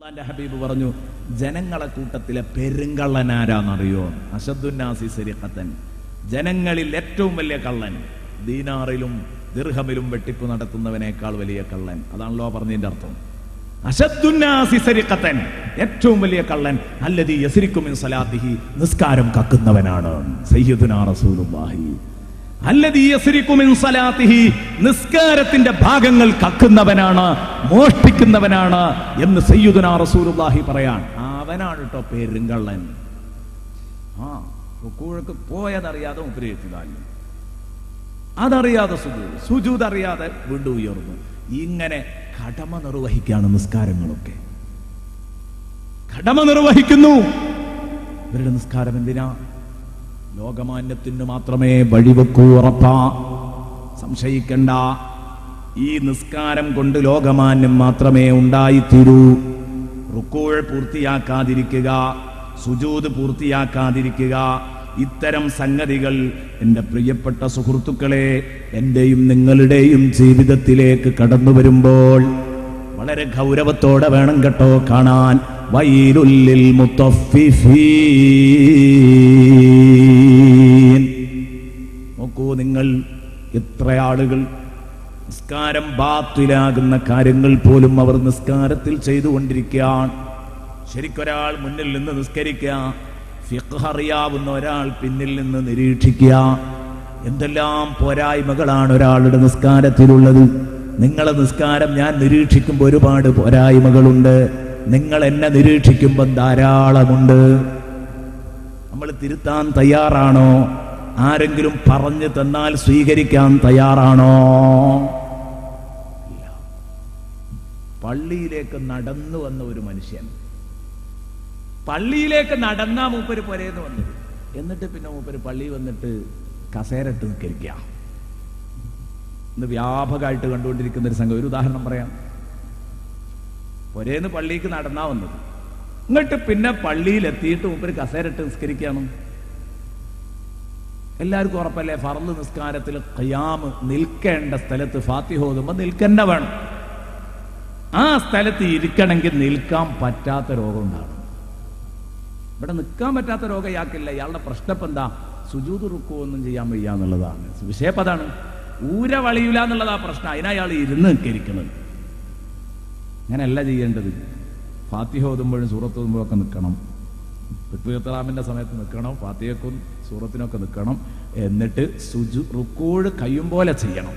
അള്ളാന്റെ ഹബീബ് പറഞ്ഞു, ജനങ്ങളെ കൂട്ടത്തിലെ പെരുങ്കള്ളനാരാന്നറിയോ? അശദ്ദുന്നാസി സരിഖത്തൻ, ജനങ്ങളിൽ ഏറ്റവും വലിയ കള്ളൻ, ദീനാറിലും ദിർഹമിലും വെട്ടിപ്പ് നടത്തുന്നവനേക്കാൾ വലിയ കള്ളൻ. അതാണല്ലോ പറഞ്ഞതിന്റെ അർത്ഥം. അശദ്ദുന്നാസി സരിഖത്തൻ, ഏറ്റവും വലിയ കള്ളൻ അല്ലദീ യസ്രിഖു മിൻ സലാത്തിഹി, നിസ്കാരം കക്കുന്നവനാണ്. സയ്യിദുനാ റസൂലുള്ളാഹി അല്ലദീ യസ്രിഖു മിൻ സലാത്തിഹി, നിസ്കാരത്തിന്റെ ഭാഗങ്ങൾ കക്കുന്നവനാണ്, മോഷ്ടിക്കുന്നവനാണ് എന്ന് സയ്യിദുനാ റസൂലുള്ളാഹി പറയാൻ. അവനാണ് കേട്ടോ പെരുങ്കള്ളൻ. റുകൂഅക്ക് പോയതറിയാതെ ഉപരിയെത്തിയതായി, അതറിയാതെ സുജൂദ് അറിയാതെ വീണ്ടും ഉയർന്നു. ഇങ്ങനെ കടമ നിർവഹിക്കാണ് നിസ്കാരങ്ങളൊക്കെ. കടമ നിർവഹിക്കുന്നു. ഇവരുടെ നിസ്കാരം എന്തിനാ? ലോകമാന്യത്തിന് മാത്രമേ വഴിവെക്കൂ. ഉറപ്പാ, സംശയിക്കണ്ട. ഈ നിസ്കാരം കൊണ്ട് ലോകമാന്യം മാത്രമേ ഉണ്ടായിത്തീരൂ. റുകൂഅ് പൂർത്തിയാക്കാതിരിക്കുക, സുജൂദ് പൂർത്തിയാക്കാതിരിക്കുക, ഇത്തരം സംഗതികൾ എൻ്റെ പ്രിയപ്പെട്ട സുഹൃത്തുക്കളെ, എന്റെയും നിങ്ങളുടെയും ജീവിതത്തിലേക്ക് കടന്നു വരുമ്പോൾ വളരെ ഗൗരവത്തോടെ വേണം കേട്ടോ കാണാൻ. വൈലുൽ ലിൽ മുത്തഫിഫീൻ. നോക്കൂ നിങ്ങൾ, എത്ര ആളുകൾ നിസ്കാരം ബാത്തിലാകുന്ന കാര്യങ്ങൾ പോലും അവർ നിസ്കാരത്തിൽ ചെയ്തുകൊണ്ടിരിക്കുകയാണ്. ശരിക്കൊരാൾ മുന്നിൽ നിന്ന് നിസ്കരിക്കുക, ഫിഖ് അറിയാവുന്ന ഒരാൾ പിന്നിൽ നിന്ന് നിരീക്ഷിക്കുക. എന്തെല്ലാം പോരായ്മകളാണ് ഒരാളുടെ നിസ്കാരത്തിലുള്ളത്. നിങ്ങളെ നിസ്കാരം ഞാൻ നിരീക്ഷിക്കുമ്പോൾ ഒരുപാട് പോരായ്മകളുണ്ട്. നിങ്ങൾ എന്നെ നിരീക്ഷിക്കുമ്പോൾ ധാരാളമുണ്ട്. നമ്മൾ തിരുത്താൻ തയ്യാറാണോ? ആരെങ്കിലും പറഞ്ഞു തന്നാൽ സ്വീകരിക്കാൻ തയ്യാറാണോ? ഇല്ല. പള്ളിയിലേക്ക് നടന്നു വന്ന ഒരു മനുഷ്യൻ, പള്ളിയിലേക്ക് നടന്നാ മൂപ്പര് പൊരേന്ന് വന്നത്, എന്നിട്ട് പിന്നെ മൂപ്പര് പള്ളി വന്നിട്ട് കസേരട്ട് നിൽക്കരിക്കുക. ഇന്ന് വ്യാപകമായിട്ട് കണ്ടുകൊണ്ടിരിക്കുന്ന ഒരു സംഗതി. ഒരു ഉദാഹരണം പറയാം. പൊരേന്ന് പള്ളിക്ക് നടന്നാ വന്നത്, എന്നിട്ട് പിന്നെ പള്ളിയിൽ എത്തിയിട്ട് മൂപ്പര് കസേരട്ട് നിസ്കരിക്കുകയാണ്. എല്ലാവർക്കും ഉറപ്പല്ലേ, ഫർള് നിസ്കാരത്തിൽ ഖിയാമ് നിൽക്കേണ്ട സ്ഥലത്ത് ഫാത്തിഹ ഓതുമ്പോൾ നിൽക്കന്നെ വേണം. ആ സ്ഥലത്ത് ഇരിക്കണമെങ്കിൽ നിൽക്കാൻ പറ്റാത്ത രോഗം ഉണ്ടാകും. ഇവിടെ നിൽക്കാൻ പറ്റാത്ത രോഗം ഇയാൾക്കില്ല. ഇയാളുടെ പ്രശ്നം എന്താ? സുജൂദ് റുക്കൂ ഒന്നും ചെയ്യാൻ വയ്യ എന്നുള്ളതാണ് വിഷയം. അതാണ് ഊര വളിയില്ല എന്നുള്ളതാ പ്രശ്നം. അതിനയാൾ ഇരുന്ന് നിൽക്കരിക്കുന്നത്. അങ്ങനെയല്ല ചെയ്യേണ്ടത്. ഫാത്തിഹ ഓതുമ്പോഴും സൂറത്ത് ഓതുമ്പോഴൊക്കെ നിൽക്കണം. തക്ബീറത്തുൽ സമയത്ത് നിൽക്കണം. ഫാത്തിഹക്കും സൂറത്തിനൊക്കെ നിൽക്കണം. എന്നിട്ട് റുക്കൂഅ് കഴിയും പോലെ ചെയ്യണം.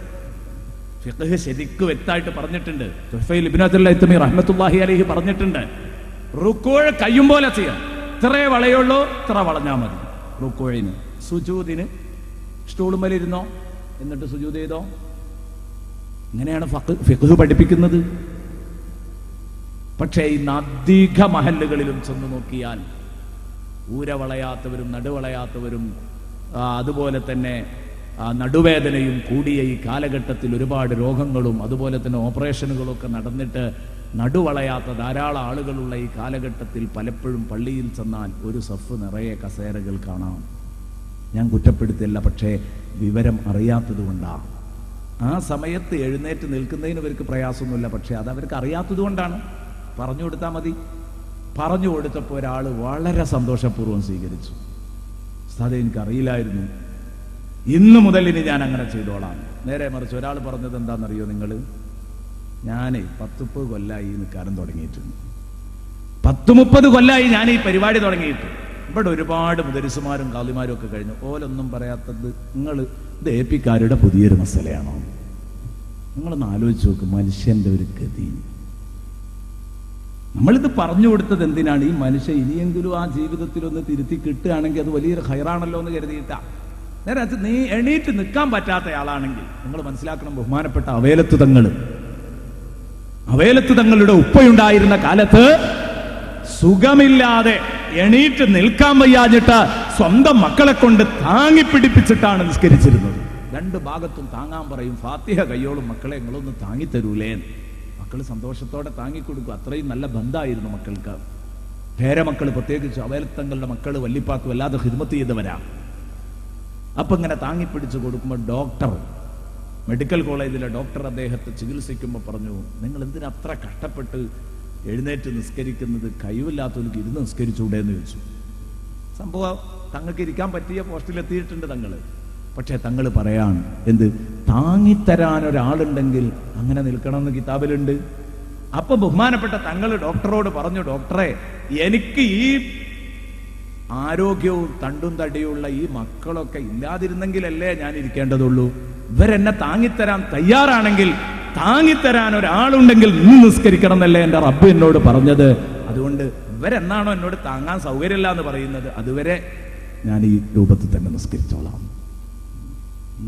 ഫിഖ് ശരിക്കും വ്യക്തമായിട്ട് പറഞ്ഞിട്ടുണ്ട്. തുഹ്ഫയിൽ ഇബ്നു അബ്ദുൽ ഹൈതമി റഹ്മത്തുള്ളാഹി അലൈഹി പറഞ്ഞിട്ടുണ്ട്, റുക്കൂഅ് കഴിയും പോലെ ചെയ്യണം. ഇത്രേ വളയുള്ളൂ, ഇത്ര വളഞ്ഞാൽ മതി. റുക്കൂഇന് സുജൂദിന് സ്റ്റൂളുമേലിരുന്നോ, എന്നിട്ട് സുജൂദ് ചെയ്തോ. ഇങ്ങനെയാണ് ഫിഖ് പഠിപ്പിക്കുന്നത്. പക്ഷേ ഇന്ന് അധിക മഹല്ലുകളിലും ചെന്ന് നോക്കിയാൽ ഊര വളയാത്തവരും നടുവളയാത്തവരും അതുപോലെ തന്നെ നടുവേദനയും കൂടിയ ഈ കാലഘട്ടത്തിൽ ഒരുപാട് രോഗങ്ങളും അതുപോലെ തന്നെ ഓപ്പറേഷനുകളും ഒക്കെ നടന്നിട്ട് നടുവളയാത്ത ധാരാളം ആളുകളുള്ള ഈ കാലഘട്ടത്തിൽ പലപ്പോഴും പള്ളിയിൽ ചെന്നാൽ ഒരു സഫ് നിറയെ കസേരകൾ കാണാം. ഞാൻ കുറ്റപ്പെടുത്തില്ല, പക്ഷേ വിവരം അറിയാത്തത് കൊണ്ടാണ്. ആ സമയത്ത് എഴുന്നേറ്റ് നിൽക്കുന്നതിന് ഇവർക്ക് പ്രയാസമൊന്നുമില്ല, പക്ഷെ അത് അവർക്ക് അറിയാത്തത് കൊണ്ടാണ്. പറഞ്ഞു കൊടുത്താൽ മതി. പറഞ്ഞു കൊടുത്തപ്പോൾ ഒരാൾ വളരെ സന്തോഷപൂർവ്വം സ്വീകരിച്ചു. ഉസ്താദേ, എനിക്കറിയില്ലായിരുന്നു, ഇന്നു മുതൽ ഇനി ഞാൻ അങ്ങനെ ചെയ്തോളാം. നേരെ മറിച്ച് ഒരാൾ പറഞ്ഞത് എന്താണെന്നറിയോ നിങ്ങൾ? ഞാൻ 10-30 കൊല്ലായി നിൽക്കാനും തുടങ്ങിയിട്ടുണ്ട്. 10-30 കൊല്ലായി ഞാൻ ഈ പരിപാടി തുടങ്ങിയിട്ട്. ഇവിടെ ഒരുപാട് മുദരിസുമാരും ഖാദിമാരും ഒക്കെ കഴിഞ്ഞു. ഓലൊന്നും പറയാത്തത് നിങ്ങൾ ഇത് ഏപ്പിക്കാരുടെ പുതിയൊരു മസലയാണോ? നിങ്ങളൊന്ന് ആലോചിച്ച് നോക്ക്. മനുഷ്യന്റെ ഒരു ഗതി. നമ്മളിത് പറഞ്ഞു കൊടുത്തത് എന്തിനാണ്? ഈ മനുഷ്യൻ ഇനിയെങ്കിലും ആ ജീവിതത്തിലൊന്ന് തിരുത്തി കിട്ടുകയാണെങ്കിൽ അത് വലിയൊരു ഹൈറാണല്ലോ എന്ന് കരുതിയിട്ടാ. നേരെ നീ എണീറ്റ് നിൽക്കാൻ പറ്റാത്ത ആളാണെങ്കിൽ നിങ്ങൾ മനസ്സിലാക്കണം, ബഹുമാനപ്പെട്ട അവേലത്ത് തങ്ങളുടെ ഉപ്പയുണ്ടായിരുന്ന കാലത്ത് സുഖമില്ലാതെ എണീറ്റ് നിൽക്കാൻ വയ്യാഞ്ഞിട്ട് സ്വന്തം മക്കളെ കൊണ്ട് താങ്ങിപ്പിടിപ്പിച്ചിട്ടാണ് നിസ്കരിച്ചിരുന്നത്. രണ്ട് ഭാഗത്തും താങ്ങാൻ പറയും. ഫാത്തിഹ കയ്യോളും മക്കളെ നിങ്ങളൊന്ന് താങ്ങിത്തരൂലേ? മക്കൾ സന്തോഷത്തോടെ താങ്ങിക്കൊടുക്കും. അത്രയും നല്ല ബന്ധമായിരുന്നു മക്കൾക്ക്. പേരമക്കൾ പ്രത്യേകിച്ച് അവേലത്തങ്ങളുടെ മക്കൾ വല്ലിപ്പാക്ക് വല്ലാതെ ഖിദ്മത്ത് ചെയ്തവരാ. അപ്പൊ ഇങ്ങനെ താങ്ങിപ്പിടിച്ച് കൊടുക്കുമ്പോൾ ഡോക്ടർ, മെഡിക്കൽ കോളേജിലെ ഡോക്ടർ അദ്ദേഹത്തെ ചികിത്സിക്കുമ്പോൾ പറഞ്ഞു, നിങ്ങൾ എന്തിനാ അത്ര കഷ്ടപ്പെട്ട് എഴുന്നേറ്റ് നിസ്കരിക്കുന്നത് കഴിവില്ലാത്തവർക്ക് ഇരുന്ന് നിസ്കരിച്ചൂടെ എന്ന് ചോദിച്ചു. സംഭവം തങ്ങൾക്ക് ഇരിക്കാൻ പറ്റിയ പോസ്റ്റിലെത്തിയിട്ടുണ്ട് തങ്ങൾ. പക്ഷെ തങ്ങൾ പറയാണ് എന്ത്, താങ്ങിത്തരാൻ ഒരാളുണ്ടെങ്കിൽ അങ്ങനെ നിൽക്കണമെന്ന് കിതാബിലുണ്ട്. അപ്പൊ ബഹുമാനപ്പെട്ട തങ്ങൾ ഡോക്ടറോട് പറഞ്ഞു, ഡോക്ടറെ, എനിക്ക് ഈ ആരോഗ്യവും തണ്ടും തടിയുള്ള ഈ മക്കളൊക്കെ ഇല്ലാതിരുന്നെങ്കിലല്ലേ ഞാൻ ഇരിക്കേണ്ടതുള്ളൂ. ഇവരെന്നെ താങ്ങിത്തരാൻ തയ്യാറാണെങ്കിൽ, താങ്ങിത്തരാൻ ഒരാളുണ്ടെങ്കിൽ നീ നിസ്കരിക്കണം എന്നല്ലേ എന്റെ റബ്ബ് എന്നോട് പറഞ്ഞത്. അതുകൊണ്ട് ഇവരെന്നാണോ എന്നോട് താങ്ങാൻ സൗകര്യമില്ല എന്ന് പറയുന്നത്, അതുവരെ ഞാൻ ഈ രൂപത്തിൽ തന്നെ നിസ്കരിച്ചോളാം.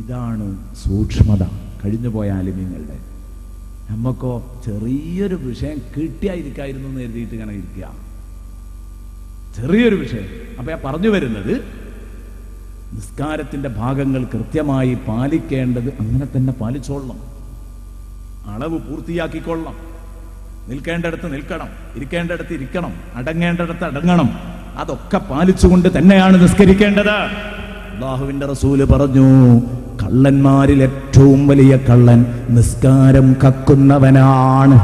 ഇതാണ് സൂക്ഷ്മത കഴിഞ്ഞുപോയ ആലിമീങ്ങളുടെ. നമുക്കോ ചെറിയൊരു വിഷയം കിട്ടിയായിരിക്കായിരുന്നു എന്ന് കരുതിയിട്ട് ഇങ്ങനെ ഇരിക്കുക, ചെറിയൊരു വിഷയം. അപ്പൊ ഞാൻ പറഞ്ഞു വരുന്നത്, നിസ്കാരത്തിന്റെ ഭാഗങ്ങൾ കൃത്യമായി പാലിക്കേണ്ടത് അങ്ങനെ തന്നെ പാലിച്ചോളണം. അളവ് പൂർത്തിയാക്കിക്കൊള്ളണം. നിൽക്കേണ്ടടുത്ത് നിൽക്കണം, ഇരിക്കേണ്ടടുത്ത് ഇരിക്കണം, അടങ്ങേണ്ടടുത്ത് അടങ്ങണം. അതൊക്കെ പാലിച്ചുകൊണ്ട് തന്നെയാണ് നിസ്കരിക്കേണ്ടത്. അല്ലാഹുവിന്റെ റസൂല് പറഞ്ഞു, കള്ളന്മാരിൽ ഏറ്റവും വലിയ കള്ളൻ നിസ്കാരം കക്കുന്നവനാണ്.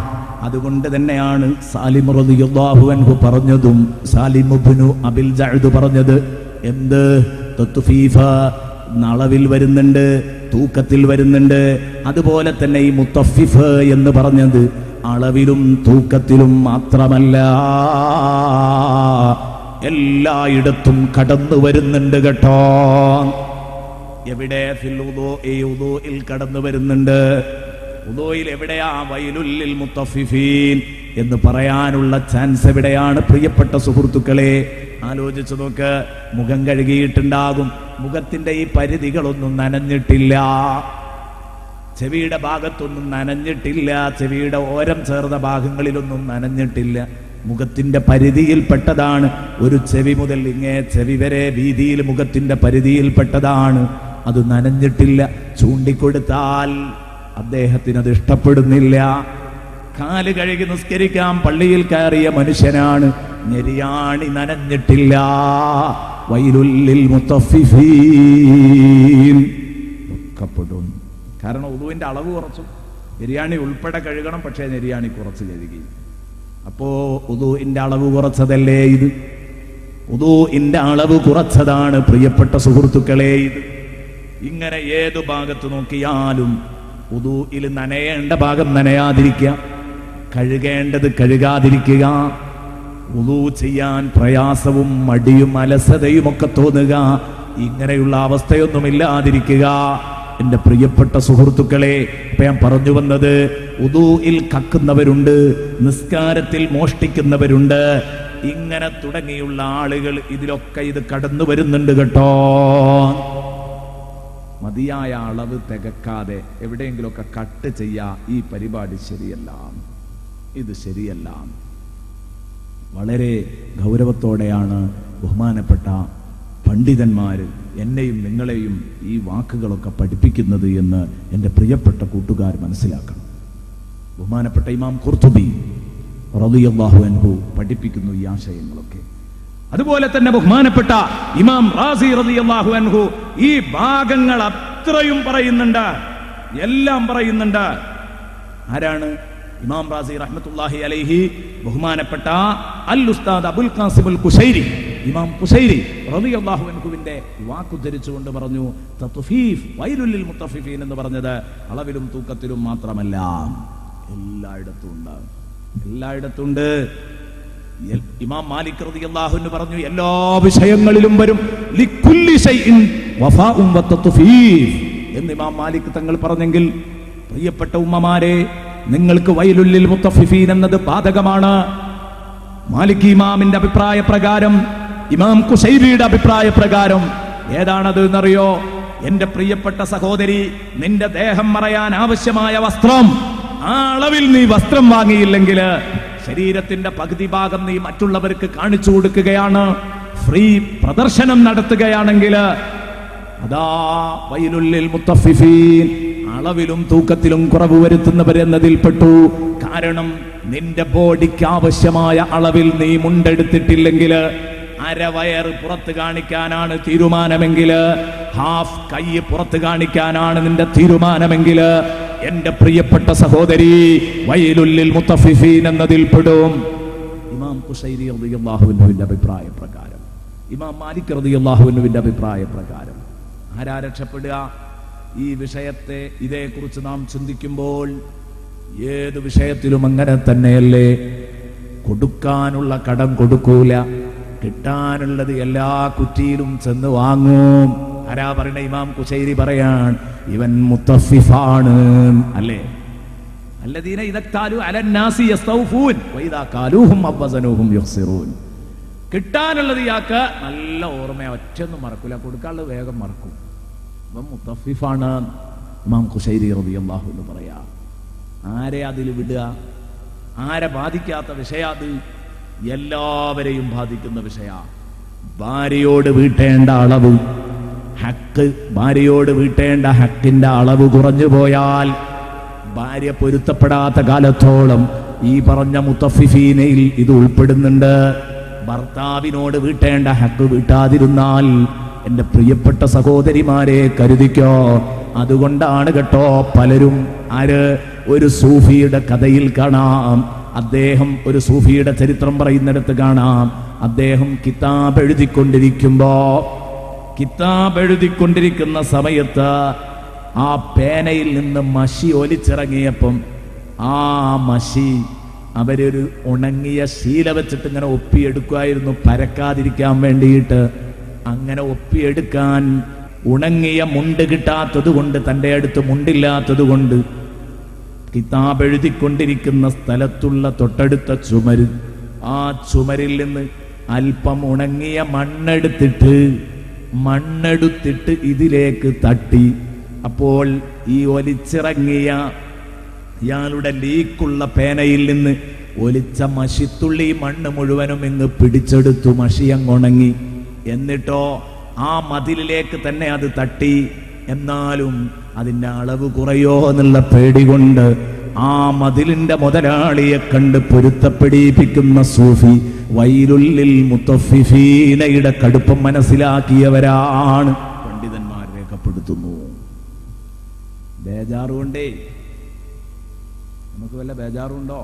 അതുകൊണ്ട് തന്നെയാണ് സാലിം റളിയല്ലാഹു അൻഹു പറഞ്ഞതും, സാലിം ഇബ്നു അബിൽ ജഅദ് പറഞ്ഞത് എന്ത്, തത്ഫീഫ അളവിൽ വരുന്നുണ്ട്, തൂക്കത്തിൽ വരുന്നുണ്ട്. അതുപോലെ തന്നെ ഈ മുത്തഫിഫ് എന്ന് പറഞ്ഞത് അളവിലും തൂക്കത്തിലും മാത്രമല്ല, എല്ലായിടത്തും കടന്നു വരുന്നുണ്ട് കേട്ടോ. എവിടെ? ഫിൽ വുദൂഇൽ കടന്നു വരുന്നുണ്ട്. വുദൂഇൽ എവിടെയാ വൈലുൽ മുത്തഫിഫീൻ എന്ന് പറയാനുള്ള ചാൻസ് എവിടെയാണ്? പ്രിയപ്പെട്ട സുഹൃത്തുക്കളെ, ആലോചിച്ചു നോക്ക്. മുഖം കഴുകിയിട്ടുണ്ടാകും, മുഖത്തിന്റെ ഈ പരിധികളൊന്നും നനഞ്ഞിട്ടില്ല, ചെവിയുടെ ഭാഗത്തൊന്നും നനഞ്ഞിട്ടില്ല, ചെവിയുടെ ഓരം ചേർന്ന ഭാഗങ്ങളിലൊന്നും നനഞ്ഞിട്ടില്ല. മുഖത്തിന്റെ പരിധിയിൽപ്പെട്ടതാണ്. ഒരു ചെവി മുതൽ ഇങ്ങേ ചെവി വരെ വീതിയിൽ മുഖത്തിന്റെ പരിധിയിൽപ്പെട്ടതാണ്. അത് നനഞ്ഞിട്ടില്ല. ചൂണ്ടിക്കൊടുത്താൽ അദ്ദേഹത്തിന് അത് ഇഷ്ടപ്പെടുന്നില്ല. കാല് കഴുകി നിസ്കരിക്കാൻ പള്ളിയിൽ കയറിയ മനുഷ്യനാണ്, ഞെരിയാണി നനഞ്ഞിട്ടില്ല. വൈലുൽ മുത്തഫിഫീൻ ദുഃഖപ്പെടും. കാരണം ഉദുവിന്റെ അളവ് കുറച്ചു, ഞെരിയാണി ഉൾപ്പെടെ കഴുകണം, പക്ഷേ ഞെരിയാണി കുറച്ച് കഴുകി. അപ്പോ ഉദുവിന്റെ അളവ് കുറച്ചതല്ലേ ഇത്? ഉദുവിന്റെ അളവ് കുറച്ചതാണ് പ്രിയപ്പെട്ട സുഹൃത്തുക്കളെ ഇത്. ഇങ്ങനെ ഏതു ഭാഗത്ത് നോക്കിയാലും ഉദുഇൽ നനയേണ്ട ഭാഗം നനയാതിരിക്കുക, കഴുകേണ്ടത് കഴുകാതിരിക്കുക, ഉദു ചെയ്യാൻ പ്രയാസവും മടിയും അലസതയും ഒക്കെ തോന്നുക, ഇങ്ങനെയുള്ള അവസ്ഥയൊന്നുമില്ലാതിരിക്കുക. എന്റെ പ്രിയപ്പെട്ട സുഹൃത്തുക്കളെ, ഇപ്പൊ ഞാൻ പറഞ്ഞു വന്നത്, ഉദുഇൽ കക്കുന്നവരുണ്ട്, നിസ്കാരത്തിൽ മോഷ്ടിക്കുന്നവരുണ്ട്, ഇങ്ങനെ തുടങ്ങിയുള്ള ആളുകൾ ഇതിലൊക്കെ ഇത് കടന്നു വരുന്നുണ്ട് കേട്ടോ. മതിയായ അളവ് തികക്കാതെ എവിടെയെങ്കിലുമൊക്കെ കട്ട് ചെയ്യാ, ഈ പരിപാടി ശരിയല്ല, ഇത് ശരിയല്ല. വളരെ ഗൗരവത്തോടെയാണ് ബഹുമാനപ്പെട്ട പണ്ഡിതന്മാർ എന്നെയും നിങ്ങളെയും ഈ വാക്കുകളൊക്കെ പഠിപ്പിക്കുന്നത് എന്ന് എൻ്റെ പ്രിയപ്പെട്ട കൂട്ടുകാർ മനസ്സിലാക്കണം. ബഹുമാനപ്പെട്ട ഇമാം ഖുർത്തുബി റളിയല്ലാഹു അൻഹു പഠിപ്പിക്കുന്നു ഈ ആശയങ്ങളൊക്കെ. അതുപോലെ തന്നെ ബഹുമാനപ്പെട്ട ഇമാം റാസി റളിയല്ലാഹു അൻഹു ഈ ഭാഗങ്ങൾ അത്രയും പറയുന്നുണ്ട്, എല്ലാം പറയുന്നുണ്ട്. ആരാണ്? ഇമാം റാസി റഹ്മത്തുള്ളാഹി അലൈഹി ബഹുമാനപ്പെട്ട അൽ ഉസ്താദ് അബുൽ ഖാസിം അൽ ഖുശൈരി, ഇമാം ഖുശൈരി റളിയല്ലാഹു അൻഹുവിന്റെ വാക്കുദ്ധരിച്ചുകൊണ്ട് പറഞ്ഞു, തത്ഫീഫ് വൈലുൽ മുത്തഫിഫീൻ എന്ന് പറഞ്ഞത് അളവിലും തൂക്കത്തിലും മാത്രമല്ല, എല്ലായിടത്തും ഉണ്ട്, എല്ലായിടത്തും ഉണ്ട്. ഇമാം മാലിക് റളിയല്ലാഹു അൻഹു പറഞ്ഞു, എല്ലാ വിഷയങ്ങളിലും വരും ലിക്കുല്ലി ശൈഇൻ വഫാഉൻ വതത്ഫീഫ് എന്ന് ഇമാം മാലിക് തങ്ങൾ പറഞ്ഞെങ്കിൽ, പ്രിയപ്പെട്ട ഉമ്മമാരെ, നിങ്ങൾക്ക് വൈലുൽ മുത്തഫിഫീൻ എന്നത് ബാധകമാണ്. മാലിക് ഇമാമിന്റെ അഭിപ്രായ പ്രകാരം, ഇമാം ഖുശൈരിയുടെ അഭിപ്രായ പ്രകാരം ഏതാണത് എന്നറിയോ? എന്റെ പ്രിയപ്പെട്ട സഹോദരി, നിന്റെ ദേഹം മറയാൻ ആവശ്യമായ വസ്ത്രം, ആ അളവിൽ നീ വസ്ത്രം വാങ്ങിയില്ലെങ്കിൽ ശരീരത്തിന്റെ പകുതി ഭാഗം നീ മറ്റുള്ളവർക്ക് കാണിച്ചു കൊടുക്കുകയാണ്, ഫ്രീ പ്രദർശനം നടത്തുകയാണെങ്കിൽ അതാ വൈലുൽ മുത്തഫിഫീൻ, അളവിലും തൂക്കത്തിലും കുറവ് വരുത്തുന്നവരെന്നതിൽപ്പെട്ടു. കാരണം നിന്റെ ബോഡിക്ക് ആവശ്യമായ അളവിൽ നീ മുണ്ടെടുത്തിട്ടില്ലെങ്കിൽ, അരവയറ് പുറത്ത് കാണിക്കാനാണ് തീരുമാനമെങ്കിൽ, ഹാഫ് കൈ പുറത്ത് കാണിക്കാനാണ് നിന്റെ തീരുമാനമെങ്കിൽ, എന്റെ പ്രിയപ്പെട്ട സഹോദരി, വൈലുല്ലിൽ മുത്തഫിഫീൻ എന്നതിൽ പെടും. ഇമാം ഖുശൈരി റളിയല്ലാഹു അൻഹുവിന്റെ അഭിപ്രായ പ്രകാരം, ഇമാം മാലിക് റളിയല്ലാഹു അൻഹുവിന്റെ അഭിപ്രായ പ്രകാരം ആരാ രക്ഷപ്പെടുക? ഈ വിഷയത്തെ ഇതേക്കുറിച്ച് നാം ചിന്തിക്കുമ്പോൾ ഏത് വിഷയത്തിലും അങ്ങനെ തന്നെയല്ലേ? കൊടുക്കാനുള്ള കടം കൊടുക്കൂല, കിട്ടാനുള്ളത് എല്ലാ കുറ്റിയിലും ചെന്ന് വാങ്ങും. ആരാ പറയണ? ഇമാം ഖുശൈരി പറയാൻ ഇവൻ മുത്തഫിഫാണ് അല്ലേ? അല്ലദീന ഇദക്താലു അലന്നാസി യസ്തൗഫൂൻ വഇദാ കാലൂഹും അവസനൂഹും യുഖ്സിറൂൻ. കിട്ടാനുള്ളത് ഇയാൾക്ക് നല്ല ഓർമ്മയാ, ഒറ്റൊന്നും മറക്കൂല, കൊടുക്കാനുള്ളത് വേഗം മറക്കും. ഇവൻ മുത്തഫിഫാണ് ഇമാം ഖുശൈരി റളിയല്ലാഹു അൻഹു പറയാ. ആരെ അതിൽ വിടുക? ആരെ ബാധിക്കാത്ത വിഷയ? അത് എല്ലാവരെയും ബാധിക്കുന്ന വിഷയ. ഭാര്യയോട് വീട്ടേണ്ട അളവ് ഹക്ക്, ഭാര്യയോട് വീട്ടേണ്ട ഹക്കിന്റെ അളവ് കുറഞ്ഞു പോയാൽ, ഭാര്യ പൊരുത്തപ്പെടാത്ത കാലത്തോളം ഈ പറഞ്ഞ മുത്തഫിഫീനയിൽ ഇത് ഉൾപ്പെടുന്നുണ്ട്. ഭർത്താവിനോട് വീട്ടേണ്ട ഹക്ക് വീട്ടാതിരുന്നാൽ എന്റെ പ്രിയപ്പെട്ട സഹോദരിമാരെ കരുതിക്കോ. അതുകൊണ്ടാണ് കേട്ടോ പലരും ഒരു സൂഫിയുടെ കഥയിൽ കാണാം, അദ്ദേഹം ഒരു സൂഫിയുടെ ചരിത്രം പറയുന്നിടത്ത് കാണാം, അദ്ദേഹം കിതാബ് എഴുതിക്കൊണ്ടിരിക്കുന്ന സമയത്ത് ആ പേനയിൽ നിന്ന് മഷി ഒലിച്ചിറങ്ങിയപ്പം ആ മഷി അവരൊരു ഉണങ്ങിയ ശീല വെച്ചിട്ട് ഇങ്ങനെ ഒപ്പിയെടുക്കുമായിരുന്നു, പരക്കാതിരിക്കാൻ വേണ്ടിയിട്ട്. അങ്ങനെ ഒപ്പിയെടുക്കാൻ ഉണങ്ങിയ മുണ്ട് കിട്ടാത്തത് കൊണ്ട്, തൻ്റെ അടുത്ത് മുണ്ടില്ലാത്തത് കൊണ്ട്, കിതാബ് എഴുതിക്കൊണ്ടിരിക്കുന്ന സ്ഥലത്തുള്ള തൊട്ടടുത്ത ചുമര്, ആ ചുമരിൽ നിന്ന് അല്പം ഉണങ്ങിയ മണ്ണെടുത്തിട്ട് ഇതിലേക്ക് തട്ടി. അപ്പോൾ ഈ ഒലിച്ചിറങ്ങിയ ഇയാളുടെ ലീക്കുള്ള പേനയിൽ നിന്ന് ഒലിച്ച മഷിത്തുള്ളി മണ്ണ് മുഴുവനും ഇങ്ങ് പിടിച്ചെടുത്തു, മഷി അങ്ങുണങ്ങി. എന്നിട്ടോ ആ മതിലിലേക്ക് തന്നെ അത് തട്ടി. എന്നാലും അതിന്റെ അളവ് കുറയോ എന്നുള്ള പേടി കൊണ്ട് ആ മതിലിന്റെ മുതലാളിയെ കണ്ട് പൊരുത്തപ്പെടിപ്പിക്കുന്ന സൂഫി വൈലുല്ലിൽ മുത്തഫിഫീനയുടെ കടുപ്പം മനസ്സിലാക്കിയവരാണ് പണ്ഡിതന്മാർ രേഖപ്പെടുത്തുന്നു. ബേജാറുകൊണ്ടേ നമുക്ക് വല്ല ബേജാറുണ്ടോ?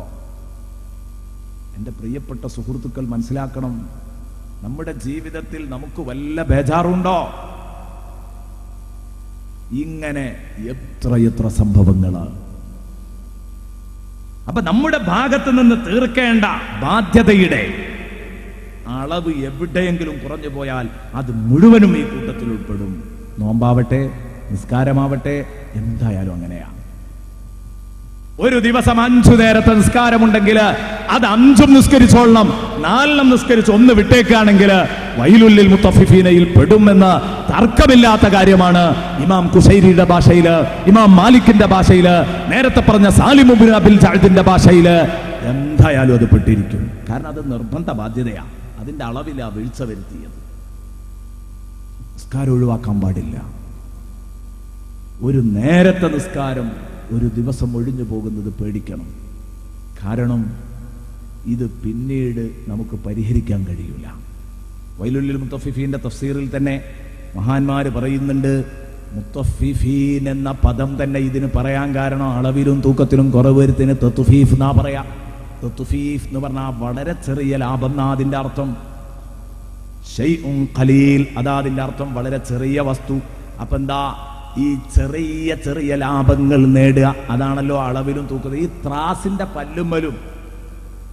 എൻ്റെ പ്രിയപ്പെട്ട സുഹൃത്തുക്കൾ മനസ്സിലാക്കണം, നമ്മുടെ ജീവിതത്തിൽ നമുക്ക് വല്ല ബേജാറുണ്ടോ? ഇങ്ങനെ എത്ര സംഭവങ്ങളാണ്. അപ്പൊ നമ്മുടെ ഭാഗത്ത് നിന്ന് തീർക്കേണ്ട ബാധ്യതയുടെ അളവ് എവിടെയെങ്കിലും കുറഞ്ഞു പോയാൽ അത് മുഴുവനും ഈ കൂട്ടത്തിൽ ഉൾപ്പെടും. നോമ്പാവട്ടെ, നിസ്കാരമാവട്ടെ, എന്തായാലും അങ്ങനെയാണ്. ഒരു ദിവസം 5 നേരത്തെ നിസ്കാരമുണ്ടെങ്കിൽ അത് 5 നിസ്കരിച്ചോളണം. 4 നിസ്കരിച്ച് 1 വിട്ടേക്കാണെങ്കിൽ വൈലുല്ലിൽ മുത്തഫിഫീനയിൽ പെടുമെന്ന് തർക്കമില്ലാത്ത കാര്യമാണ്. ഇമാം ഖുശൈരിയുടെ ഭാഷയില്, ഇമാം മാലിക്കിന്റെ ഭാഷയില്, നേരത്തെ പറഞ്ഞ സാലിം ഇബ്നു അബിൽ ജഅദിന്റെ ഭാഷയില് എന്തായാലും അത് പെട്ടിരിക്കും. കാരണം അത് നിർബന്ധ ബാധ്യതയാണ്. അതിന്റെ അളവില വീഴ്ച വരുത്തിയത്. നിസ്കാരം ഒഴിവാക്കാൻ പാടില്ല. ഒരു നേരത്തെ നിസ്കാരം ഒരു ദിവസം ഒഴിഞ്ഞു പോകുന്നത് പേടിക്കണം. കാരണം ഇത് പിന്നീട് നമുക്ക് പരിഹരിക്കാൻ കഴിയില്ല. വൈലുല്ലിൽ മുത്തഫിഫീന്റെ തഫ്സീറിൽ തന്നെ മഹാന്മാര് പറയുന്നുണ്ട്, മുത്തഫിഫീൻ എന്ന പദം തന്നെ ഇതിന് പറയാൻ കാരണം അളവിലും തൂക്കത്തിലും കുറവ് വരുത്തിന് തത്ഫീഫ് എന്നാ പറയാ. തത്ഫീഫ് എന്ന് പറഞ്ഞാൽ വളരെ ചെറിയ ലാഭം എന്നാ അതിന്റെ അർത്ഥം. ശൈഉൻ ഖലീൽ അതാ അതിന്റെ അർത്ഥം, വളരെ ചെറിയ വസ്തു. അപ്പൊ എന്താ, ഈ ചെറിയ ലാഭങ്ങൾ നേടുക, അതാണല്ലോ അളവിലും തൂക്കത്തിലും. ഈ ത്രാസിന്റെ പല്ലുമ്മലും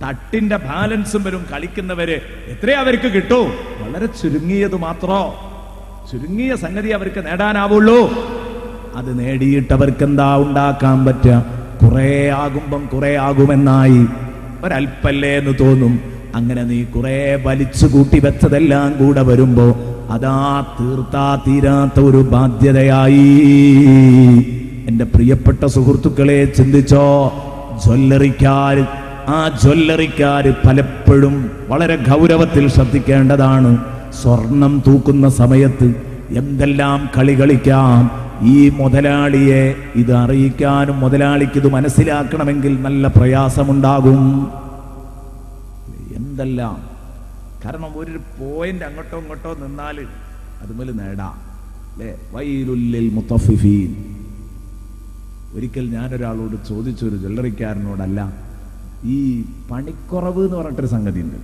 തട്ടിന്റെ ബാലൻസും വരും കളിക്കുന്നവര് എത്രയാ അവർക്ക് കിട്ടും? വളരെ ചുരുങ്ങിയത് മാത്രോ, ചുരുങ്ങിയ സംഗതി അവർക്ക് നേടാനാവുള്ളൂ. അത് നേടിയിട്ട് അവർക്ക് എന്താ ഉണ്ടാക്കാൻ പറ്റുക? കുറെ ആകുമ്പം കുറെ ആകുമെന്നായി ഒരൽപ്പല്ലേ എന്ന് തോന്നും. അങ്ങനെ നീ കുറെ വലിച്ചു കൂട്ടി വെച്ചതെല്ലാം കൂടെ വരുമ്പോ അതാ തീരാത്ത ഒരു ബാധ്യതയായി. എന്റെ പ്രിയപ്പെട്ട സുഹൃത്തുക്കളെ ചിന്തിച്ചോ. ജ്വല്ലറിക്കാര് പലപ്പോഴും വളരെ ഗൗരവത്തിൽ ശ്രദ്ധിക്കേണ്ടതാണ്. സ്വർണം തൂക്കുന്ന സമയത്ത് എന്തെല്ലാം കളി കളിക്കാം. ഈ മുതലാളിയെ ഇത് അറിയിക്കാനും മുതലാളിക്ക് ഇത് മനസ്സിലാക്കണമെങ്കിൽ നല്ല പ്രയാസമുണ്ടാകും. എന്തെല്ലാം, കാരണം ഒരു പോയിന്റ് അങ്ങോട്ടോ ഇങ്ങോട്ടോ നിന്നാൽ അതുമേൽ നേടാം അല്ലേ? വൈലുല്ലിൽ മുത്തഫിഫീൻ ഒരിക്കൽ ഞാനൊരാളോട് ചോദിച്ചൊരു ജ്വല്ലറിക്കാരനോടല്ല, ഈ പണിക്കുറവ് എന്ന് പറഞ്ഞിട്ടൊരു സംഗതി ഉണ്ട്.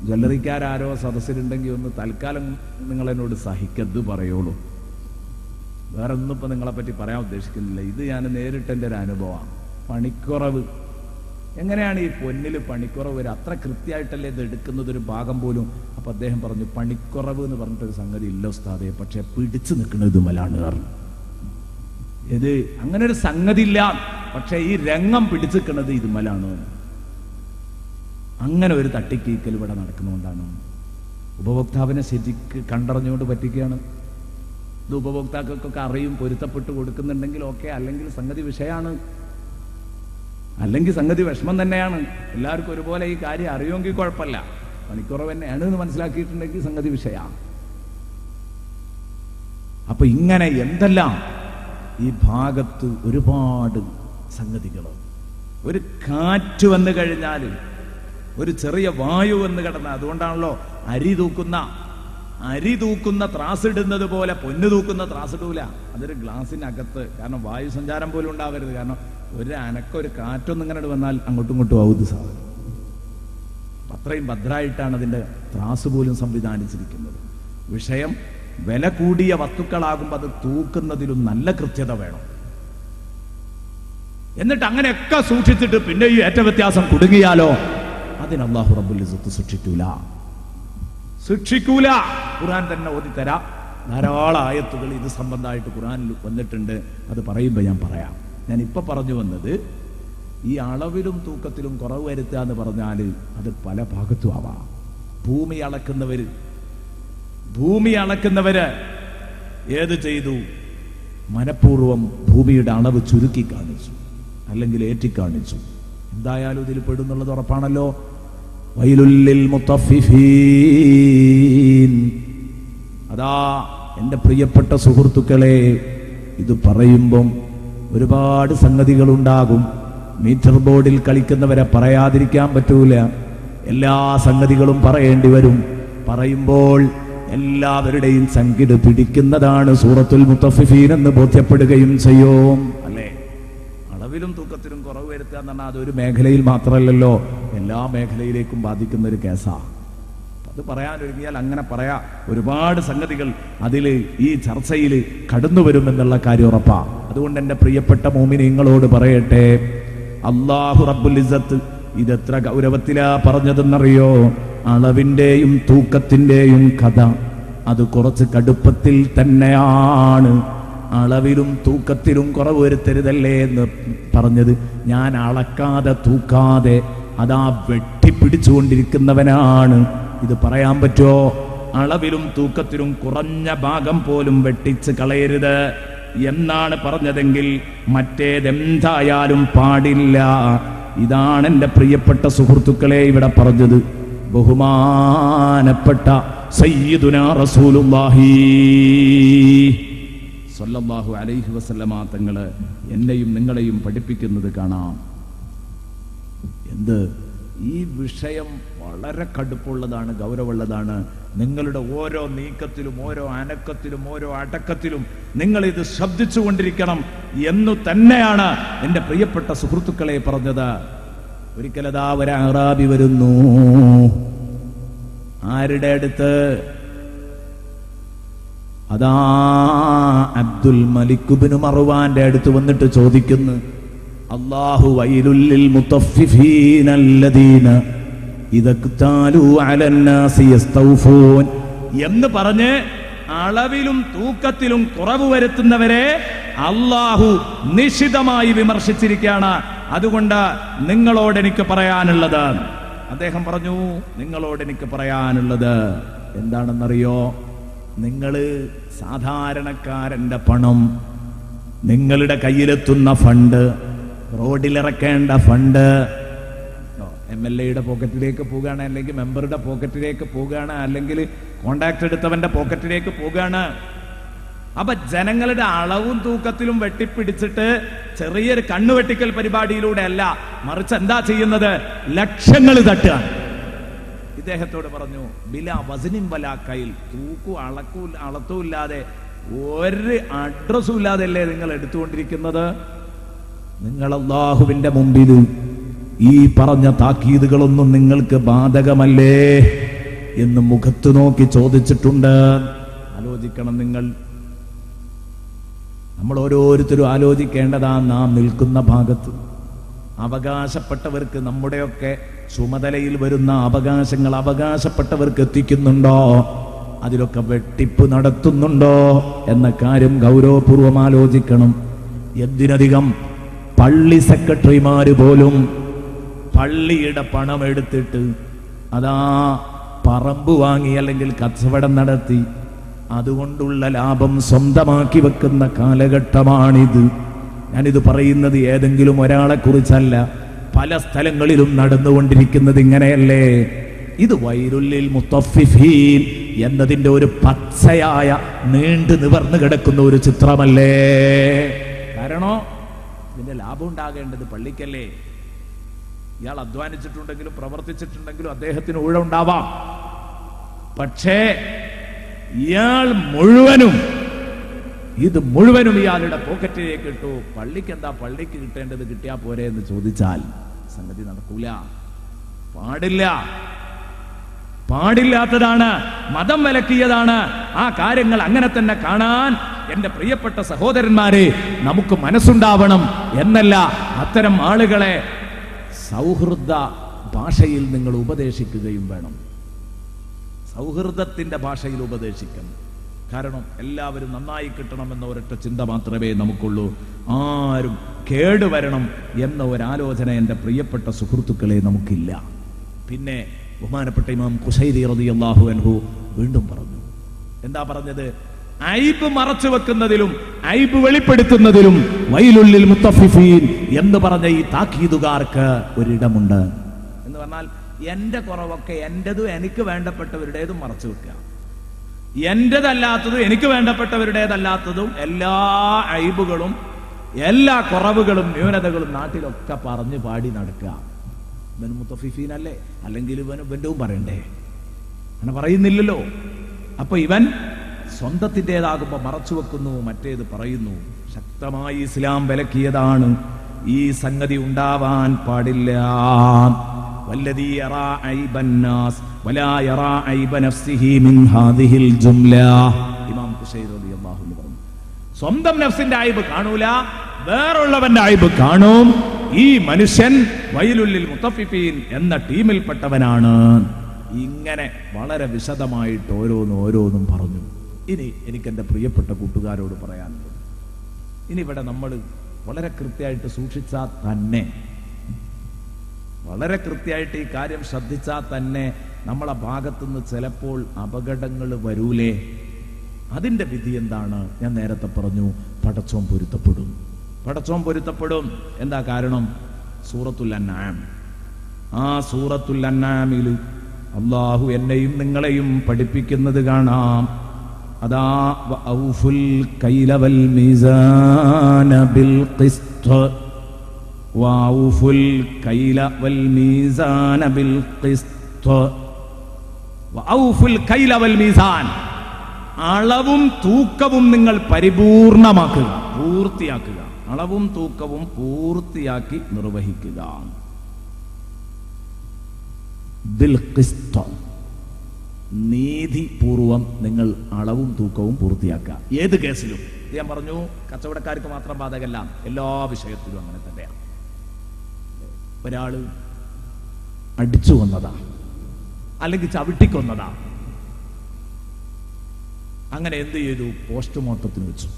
ജ്വല്ലറിക്കാരോ സദസ്സിലുണ്ടെങ്കിൽ ഒന്ന് തൽക്കാലം നിങ്ങളെന്നോട് സഹിക്കത് പറയുള്ളൂ, വേറെ ഒന്നും ഇപ്പം നിങ്ങളെപ്പറ്റി പറയാൻ ഉദ്ദേശിക്കുന്നില്ല. ഇത് ഞാൻ നേരിട്ട് എൻ്റെ ഒരു അനുഭവമാണ്. പണിക്കുറവ് എങ്ങനെയാണ് ഈ പൊന്നിൽ പണിക്കുറവ് വരും? അത്ര കൃത്യമായിട്ടല്ലേ ഇത് എടുക്കുന്നത് ഒരു ഭാഗം പോലും. അപ്പം അദ്ദേഹം പറഞ്ഞു, പണിക്കുറവ് എന്ന് പറഞ്ഞിട്ടൊരു സംഗതി ഇല്ല ഉസ്താദേ, പക്ഷെ പിടിച്ചു നിൽക്കുന്നത് ഇതുമലാണ് പറഞ്ഞു. ഇത് അങ്ങനെ ഒരു സംഗതി ഇല്ല, പക്ഷെ ഈ രംഗം പിടിച്ചു നിൽക്കുന്നത് ഇതുമലാണ്. അങ്ങനെ ഒരു തട്ടിക്കീക്കൽ ഇവിടെ നടക്കുന്നതുകൊണ്ടാണ്. ഉപഭോക്താവിനെ ശരിക്ക് കണ്ടറിഞ്ഞുകൊണ്ട് പറ്റിക്കുകയാണ്. ഇത് ഉപഭോക്താക്കൾക്കൊക്കെ അറിയും, പൊരുത്തപ്പെട്ട് കൊടുക്കുന്നുണ്ടെങ്കിൽ ഓക്കെ, അല്ലെങ്കിൽ സംഗതി വിഷയമാണ്, അല്ലെങ്കിൽ സംഗതി വിഷമം തന്നെയാണ്. എല്ലാവർക്കും ഒരുപോലെ ഈ കാര്യം അറിയുമെങ്കിൽ കുഴപ്പമില്ല, പണിക്കുറവ് തന്നെയാണ് എന്ന് മനസ്സിലാക്കിയിട്ടുണ്ടെങ്കിൽ സംഗതി വിഷയമാണ്. അപ്പൊ ഇങ്ങനെ എന്തെല്ലാം ഈ ഭാഗത്ത് ഒരുപാട് സംഗതികൾ. ഒരു കാറ്റ് വന്നു കഴിഞ്ഞാൽ, ഒരു ചെറിയ വായു വന്ന് കിടന്ന, അതുകൊണ്ടാണല്ലോ അരി തൂക്കുന്ന ത്രാസിടുന്നത് പോലെ പൊന്നു തൂക്കുന്ന ത്രാസിടൂല. അതൊരു ഗ്ലാസിനകത്ത്, കാരണം വായു സഞ്ചാരം പോലും ഉണ്ടാവരുത്. കാരണം ഒരു ഒരു കാറ്റൊന്നും ഇങ്ങനെ വന്നാൽ അങ്ങോട്ടും ഇങ്ങോട്ടും ആവുത് സാധനം. അത്രയും ഭദ്രമായിട്ടാണ് അതിൻ്റെ ത്രാസ് പോലും സംവിധാനിച്ചിരിക്കുന്നത്. വിഷയം വില കൂടിയ വസ്തുക്കളാകുമ്പോൾ അത് തൂക്കുന്നതിലും നല്ല കൃത്യത വേണം. എന്നിട്ട് അങ്ങനെയൊക്കെ സൂക്ഷിച്ചിട്ട് പിന്നെ ഈ ഏറ്റ വ്യത്യാസം കുടുങ്ങിയാലോ അതിന് അല്ലാഹു റബ്ബുൽ ഇസ്സത്ത് ശിക്ഷിക്കൂല. ഖുർആൻ തന്നെ ഓതിത്തരാം. ധാരാളം ആയത്തുകൾ ഇത് സംബന്ധമായിട്ട് ഖുർആനിൽ വന്നിട്ടുണ്ട്. അത് പറയുമ്പോൾ ഞാൻ പറയാം. ഞാൻ ഇപ്പൊ പറഞ്ഞു വന്നത്, ഈ അളവിലും തൂക്കത്തിലും കുറവ് വരുത്തുക എന്ന് പറഞ്ഞാൽ അത് പല ഭാഗത്തും ആവാം. ഭൂമി അളക്കുന്നവര് ഏത് ചെയ്തു? മനഃപൂർവ്വം ഭൂമിയുടെ അളവ് ചുരുക്കി കാണിച്ചു, അല്ലെങ്കിൽ ഏറ്റിക്കാണിച്ചു. എന്തായാലും ഇതിൽ പെടുന്നുള്ളത് ഉറപ്പാണല്ലോ. വൈലുല്ലിൽ മുത്തഫിഫീൻ. അതാ എൻ്റെ പ്രിയപ്പെട്ട സുഹൃത്തുക്കളെ, ഇത് പറയുമ്പം ഒരുപാട് സംഗതികളുണ്ടാകും. മീറ്റർ ബോർഡിൽ കളിക്കുന്നവരെ പറയാതിരിക്കാൻ പറ്റൂല. എല്ലാ സംഗതികളും പറയേണ്ടി വരും. പറയുമ്പോൾ എല്ലാവരുടെയും സംഗീത പിടിക്കുന്നതാണ് സൂറത്തുൽ മുത്തഫിഫീൻ എന്ന് ബോധ്യപ്പെടുകയും ചെയ്യും. അല്ലേ? അളവിലും തൂക്കത്തിലും കുറവ് വരുത്തുക എന്ന് പറഞ്ഞാൽ അതൊരു മേഖലയിൽ മാത്രമല്ലല്ലോ, എല്ലാ മേഖലയിലേക്കും ബാധിക്കുന്ന ഒരു കേസാ. അത് പറയാനൊരുങ്ങിയാൽ അങ്ങനെ പറയാ. ഒരുപാട് സംഗതികൾ അതിൽ ഈ ചർച്ചയിൽ കടന്നു വരുമെന്നുള്ള കാര്യം ഉറപ്പാ. അതുകൊണ്ട് എൻ്റെ പ്രിയപ്പെട്ട മോമിനീങ്ങളോട് പറയട്ടെ, അല്ലാഹു റബ്ബുൽ ഇസ്സത്ത് ഇതെത്ര ഗൗരവത്തിലാ പറഞ്ഞതെന്നറിയോ? അളവിന്റെയും തൂക്കത്തിന്റെയും കഥ അത് കുറച്ച് കടുപ്പത്തിൽ തന്നെയാണ്. അളവിലും തൂക്കത്തിലും കുറവ് വരുത്തരുതല്ലേ എന്ന് പറഞ്ഞത്. ഞാൻ അളക്കാതെ തൂക്കാതെ അതാ വെട്ടിപ്പിടിച്ചുകൊണ്ടിരിക്കുന്നവനാണ്. ഇത് പറയാൻ പറ്റുമോ? അളവിലും തൂക്കത്തിലും കുറഞ്ഞ ഭാഗം പോലും വെട്ടിച്ച് കളയരുത് എന്നാണ് പറഞ്ഞതെങ്കിൽ മറ്റേതെന്തായാലും പാടില്ല. ഇതാണ് എൻ്റെ പ്രിയപ്പെട്ട സുഹൃത്തുക്കളെ ഇവിടെ പറഞ്ഞത്. ബഹുമാനപ്പെട്ട സയ്യിദുനാ റസൂലുള്ളാഹി സ്വല്ലല്ലാഹു അലൈഹി വസല്ലമ തങ്ങള് എന്നെയും നിങ്ങളെയും പഠിപ്പിക്കുന്നത് കാണാം. എന്ത്? ഈ വിഷയം വളരെ കടുപ്പുള്ളതാണ്, ഗൗരവമുള്ളതാണ്. നിങ്ങളുടെ ഓരോ നീക്കത്തിലും ഓരോ അനക്കത്തിലും ഓരോ അടക്കത്തിലും നിങ്ങൾ ഇത് ശ്രദ്ധിച്ചുകൊണ്ടിരിക്കണം എന്നു തന്നെയാണ് എൻ്റെ പ്രിയപ്പെട്ട സുഹൃത്തുക്കളെ പറഞ്ഞത്. ഒരിക്കലതാ ഒരു അറാബി വരുന്നു. ആരുടെ അടുത്ത്? അതാ അബ്ദുൽ മലിക് ഇബ്നു മർവാന്റെ അടുത്ത് വന്നിട്ട് ചോദിക്കുന്നു, അല്ലാഹു വൈലുൽ മുത്തഫിഫീന അല്ലദീന ഇദക്താലു അലന്നാസി യസ്തൗഫൂൻ എന്ന് പറഞ്ഞ് അളവിലും തൂക്കത്തിലും കുറവ് വരുത്തുന്നവരെ അല്ലാഹു നിശിതമായി വിമർശിച്ചിരിക്കുകയാണ്. അതുകൊണ്ട് നിങ്ങളോട് എനിക്ക് പറയാനുള്ളത്, അദ്ദേഹം പറഞ്ഞു, നിങ്ങളോട് എനിക്ക് പറയാനുള്ളത് എന്താണെന്നറിയോ? നിങ്ങള് സാധാരണക്കാരന്റെ പണം, നിങ്ങളുടെ കയ്യിലെത്തുന്ന ഫണ്ട്, റോഡിലിറക്കേണ്ട ഫണ്ട് MLA പോക്കറ്റിലേക്ക് പോവുകയാണ്, അല്ലെങ്കിൽ മെമ്പറുടെ പോക്കറ്റിലേക്ക് പോവുകയാണ്, അല്ലെങ്കിൽ കോണ്ടാക്ട് എടുത്തവന്റെ പോക്കറ്റിലേക്ക് പോവുകയാണ്. അപ്പൊ ജനങ്ങളുടെ അളവും തൂക്കത്തിലും വെട്ടിപ്പിടിച്ചിട്ട് ചെറിയൊരു കണ്ണുവെട്ടിക്കൽ പരിപാടിയിലൂടെ അല്ല, മറിച്ച് എന്താ ചെയ്യുന്നത്? ലക്ഷങ്ങൾ തട്ടുക. ഇദ്ദേഹത്തോട് പറഞ്ഞു, ബിലാ വസനിൻ വലാ കൈൽ, അളത്തുമില്ലാതെ ഒരു അഡ്രസ്സും ഇല്ലാതെ അല്ലേ നിങ്ങൾ എടുത്തുകൊണ്ടിരിക്കുന്നത്? നിങ്ങൾ അല്ലാഹുവിന്റെ മുമ്പിൽ ഈ പറഞ്ഞ താക്കീതുകളൊന്നും നിങ്ങൾക്ക് ബാധകമല്ലേ എന്ന് മുഖത്ത് നോക്കി ചോദിച്ചിട്ടുണ്ട്. ആലോചിക്കണം. നമ്മൾ ഓരോരുത്തരും ആലോചിക്കേണ്ടതാ. നാം നിൽക്കുന്ന ഭാഗത്ത് അവകാശപ്പെട്ടവർക്ക്, നമ്മുടെയൊക്കെ ചുമതലയിൽ വരുന്ന അവകാശങ്ങൾ അവകാശപ്പെട്ടവർക്ക് എത്തിക്കുന്നുണ്ടോ? അതിലൊക്കെ വെട്ടിപ്പ് നടത്തുന്നുണ്ടോ എന്ന കാര്യം ഗൗരവപൂർവം ആലോചിക്കണം. എന്തിനധികം പള്ളി സെക്രട്ടറിമാര് പോലും പള്ളിയുടെ പണം എടുത്തിട്ട് അതാ പറമ്പ് വാങ്ങി അല്ലെങ്കിൽ കച്ചവടം നടത്തി അതുകൊണ്ടുള്ള ലാഭം സ്വന്തമാക്കി വെക്കുന്ന കാലഘട്ടമാണിത്. ഞാനിത് പറയുന്നത് ഏതെങ്കിലും ഒരാളെ കുറിച്ചല്ല, പല സ്ഥലങ്ങളിലും നടന്നുകൊണ്ടിരിക്കുന്നത് ഇങ്ങനെയല്ലേ? ഇത് വൈലുല്ലിൽ മുത്തഫിഫീൻ എന്നതിന്റെ ഒരു പച്ചയായ നീണ്ടു നിവർന്നു കിടക്കുന്ന ഒരു ചിത്രമല്ലേ? കാരണോ ഇതിന്റെ ലാഭം ഉണ്ടാകേണ്ടത് പള്ളിക്കല്ലേ? ഇയാൾ അധ്വാനിച്ചിട്ടുണ്ടെങ്കിലും പ്രവർത്തിച്ചിട്ടുണ്ടെങ്കിലും അദ്ദേഹത്തിന് ഊഴമുണ്ടാവാം. പക്ഷേ ഇയാൾ ഇത് മുഴുവനും ഇയാളുടെ പോക്കറ്റിലേക്ക് ഇട്ടു. പള്ളിക്ക് എന്താ, പള്ളിക്ക് കിട്ടേണ്ടത് കിട്ടിയാ പോരെ എന്ന് ചോദിച്ചാൽ സംഗതി നടക്കൂല. പാടില്ലാത്തതാണ്, മതം വിലക്കിയതാണ്. ആ കാര്യങ്ങൾ അങ്ങനെ തന്നെ കാണാൻ എന്റെ പ്രിയപ്പെട്ട സഹോദരന്മാരെ നമുക്ക് മനസ്സുണ്ടാവണം എന്നല്ല, അത്തരം ആളുകളെ സൗഹൃദ ഭാഷയിൽ നിങ്ങൾ ഉപദേശിക്കുകയും വേണം. സൗഹൃദത്തിന്റെ ഭാഷയിൽ ഉപദേശിക്കണം. കാരണം എല്ലാവരും നന്നായി കിട്ടണമെന്ന ഒരൊറ്റ ചിന്ത മാത്രമേ നമുക്കുള്ളൂ. ആരും കേടുവരണം എന്ന ഒരാലോചന എൻ്റെ പ്രിയപ്പെട്ട സുഹൃത്തുക്കളെ നമുക്കില്ല. പിന്നെ ബഹുമാനപ്പെട്ട ഇമാം ഖുശൈരി റളിയല്ലാഹു അൻഹു വീണ്ടും പറഞ്ഞു. എന്താ പറഞ്ഞത്? ഐബ് മറച്ചു വെക്കുന്നതിലും ഐബ് വെളിപ്പെടുത്തുന്നതിലും വൈലുല്ലിൽ മുത്തഫിഫീൻ എന്ന് പറഞ്ഞ ഈ താക്കീതുകാർക്ക് ഒരിടമുണ്ട്. എന്ന് പറഞ്ഞാൽ എന്റെ കുറവൊക്കെ എന്റേതും എനിക്ക് വേണ്ടപ്പെട്ടവരുടേതും മറച്ചു വെക്കുക, എന്റേതല്ലാത്തതും എനിക്ക് വേണ്ടപ്പെട്ടവരുടേതല്ലാത്തതും എല്ലാ ഐബുകളും എല്ലാ കുറവുകളും ന്യൂനതകളും നാട്ടിലൊക്കെ പറഞ്ഞു പാടി നടക്കുക. ഇവൻ മുത്തഫിഫീൻ അല്ലേ? അല്ലെങ്കിൽ ഇവന്റെ പറയണ്ടേ? അങ്ങനെ പറയുന്നില്ലല്ലോ. അപ്പൊ ഇവൻ സ്വന്തത്തിൻ്റെതാകുമ്പോ മറച്ചു വെക്കുന്നു, മറ്റേത് പറയുന്നു. ശക്തമായി ഇസ്ലാം വിലക്കിയതാണ്. ഈ സംഗതി ഉണ്ടാവാൻ പാടില്ല. വല്ലദീ യറാ ഐബൻ നാസ് വലാ യറാ ഐബ നഫ്സിഹി മിൻ ഹാദിഹിൽ ജുംല. ഇമാം ഖുശൈരി റളിയല്ലാഹു അൻഹു പറഞ്ഞു, സ്വന്തം നഫ്സിന്റെ ഐബ് കാണൂല, വേറുള്ളവന്റെ ഐബ് കാണും. ഈ മനുഷ്യൻ വൈലുല്ലിൽ മുത്തഫിഫീൻ എന്ന ടീമിൽപ്പെട്ടവനാണ്. ഇങ്ങനെ വളരെ വിശദമായിട്ട് ഓരോന്നും പറഞ്ഞു. ഇനി എനിക്ക് എൻ്റെ പ്രിയപ്പെട്ട കൂട്ടുകാരോട് പറയാനുള്ളത്, ഇനി ഇവിടെ നമ്മൾ വളരെ കൃത്യമായിട്ട് സൂക്ഷിച്ചാൽ തന്നെ, വളരെ കൃത്യമായിട്ട് ഈ കാര്യം ശ്രദ്ധിച്ചാൽ തന്നെ നമ്മളെ ഭാഗത്തുനിന്ന് ചിലപ്പോൾ അപകടങ്ങൾ വരൂലേ? അതിന്റെ വിധി എന്താണ്? ഞാൻ നേരത്തെ പറഞ്ഞു, പടച്ചോൻ പൊരുത്തപ്പെടും. എന്താ കാരണം? സൂറത്തുൽ അൻആം. ആ സൂറത്തുൽ അൻആമിൽ അല്ലാഹു എന്നെയും നിങ്ങളെയും പഠിപ്പിക്കുന്നത് കാണാം. അതാ വഔഫുൽ കൈല വൽ മീസാന ബിൽ ഖിസ്ത്, വഔഫുൽ കൈല വൽ മീസാന ബിൽ ഖിസ്ത്, വഔഫുൽ കൈല വൽ മീസാൻ. അളവും തൂക്കവും നിങ്ങൾ പരിപൂർണമാക്കുക, പൂർത്തിയാക്കുക. അളവും തൂക്കവും പൂർത്തിയാക്കി നിർവഹിക്കുക. ബിൽ ഖിസ്ത്, നീതിപൂർവം നിങ്ങൾ അളവും തൂക്കവും പൂർത്തിയാക്കുക. ഏത് കേസിലും. ഞാൻ പറഞ്ഞു, കച്ചവടക്കാർക്ക് മാത്രം ബാധകമല്ല, എല്ലാ വിഷയത്തിലും അങ്ങനെ തന്നെയാണ്. ഒരാള് അടിച്ചു കൊന്നതാ, അല്ലെങ്കിൽ ചവിട്ടിക്കൊന്നതാ, അങ്ങനെ എന്ത് ചെയ്തു? പോസ്റ്റ്മോർട്ടത്തിന് വെച്ചു.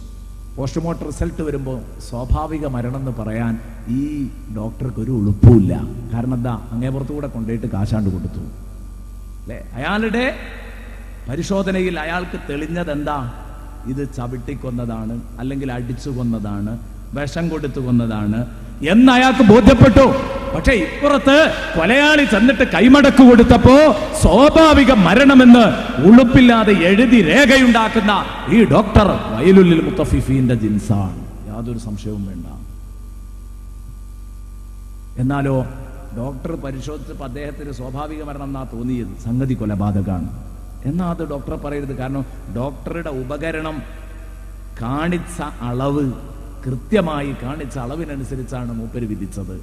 പോസ്റ്റ്മോർട്ടം റിസൾട്ട് വരുമ്പോൾ സ്വാഭാവിക മരണം എന്ന് പറയാൻ ഈ ഡോക്ടർക്ക് ഒരു എളുപ്പമില്ല. കാരണം എന്താ? അങ്ങേപ്പുറത്തുകൂടെ കൊണ്ടുപോയിട്ട് കാശാണ്ട് കൊടുത്തു അല്ലേ? അയാളുടെ പരിശോധനയിൽ അയാൾക്ക് തെളിഞ്ഞത് എന്താ? ഇത് ചവിട്ടിക്കൊന്നതാണ്, അല്ലെങ്കിൽ അടിച്ചു കൊന്നതാണ്, വിഷം കൊടുത്തു കൊന്നതാണ് എന്ന് അയാൾക്ക് ബോധ്യപ്പെട്ടു. പക്ഷെ ഇപ്പുറത്ത് കൊലയാളി ചെന്നിട്ട് കൈമടക്ക് കൊടുത്തപ്പോ സ്വാഭാവിക മരണമെന്ന് ഉളുപ്പില്ലാതെ എഴുതി രേഖയുണ്ടാക്കുന്ന ഈ ഡോക്ടർ വൈലുല്ലിൽ മുത്തഫിഫീന്റെ ജിൻസാണ്, യാതൊരു സംശയവും വേണ്ട. എന്നാലോ ഡോക്ടർ പരിശോധിച്ചപ്പോൾ അദ്ദേഹത്തിന് സ്വാഭാവിക മരണം എന്നാ തോന്നിയത്, സംഗതി കൊലപാതകമാണ്. എന്നാൽ അത് ഡോക്ടർ പറയരുത്. കാരണം ഡോക്ടറുടെ ഉപകരണം കാണിച്ച അളവ് കൃത്യമായി കാണിച്ച അളവിനനുസരിച്ചാണ് മൂപ്പര് വിധിച്ചത്.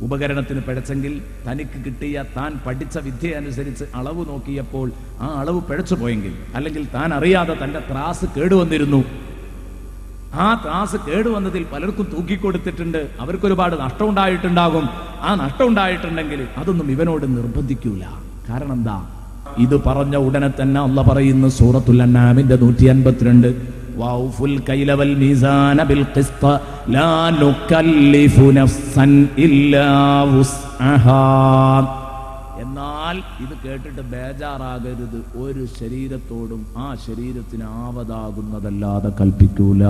ഉപകരണത്തിന് പിഴച്ചെങ്കിൽ തനിക്ക് കിട്ടിയ താൻ പഠിച്ച വിദ്യ അനുസരിച്ച് അളവ് നോക്കിയപ്പോൾ ആ അളവ് പിഴച്ചു പോയെങ്കിൽ, അല്ലെങ്കിൽ താൻ അറിയാതെ തന്റെ ത്രാസ് കേടുവന്നിരുന്നു, ആ ത്രാസ് കേടുവന്നതിൽ പലർക്കും തൂക്കിക്കൊടുത്തിട്ടുണ്ട്, അവർക്കൊരുപാട് നഷ്ടം ഉണ്ടായിട്ടുണ്ടാകും. ആ നഷ്ടം ഉണ്ടായിട്ടുണ്ടെങ്കിൽ അതൊന്നും ഇവനോട് നിർബന്ധിക്കൂല. കാരണം എന്താ? ഇത് പറഞ്ഞ ഉടനെ തന്നെ അല്ലാഹ് പറയുന്നു സൂറത്തുൽ അൻആമിന്റെ 152, വൗഫുൽ കൈല വൽ മീസാന ബിൽ ഖിസ്ത ലാ നുകല്ലിഫു നഫ്സൻ ഇല്ലാ വുസ്അഹാ. എന്നാൽ ഇത് കേട്ടിട്ട് ബേജാറാകരുത്, ഒരു ശരീരത്തോടും ആ ശരീരത്തിന് ആവതാകുന്നതല്ലാതെ കൽപ്പിക്കൂല.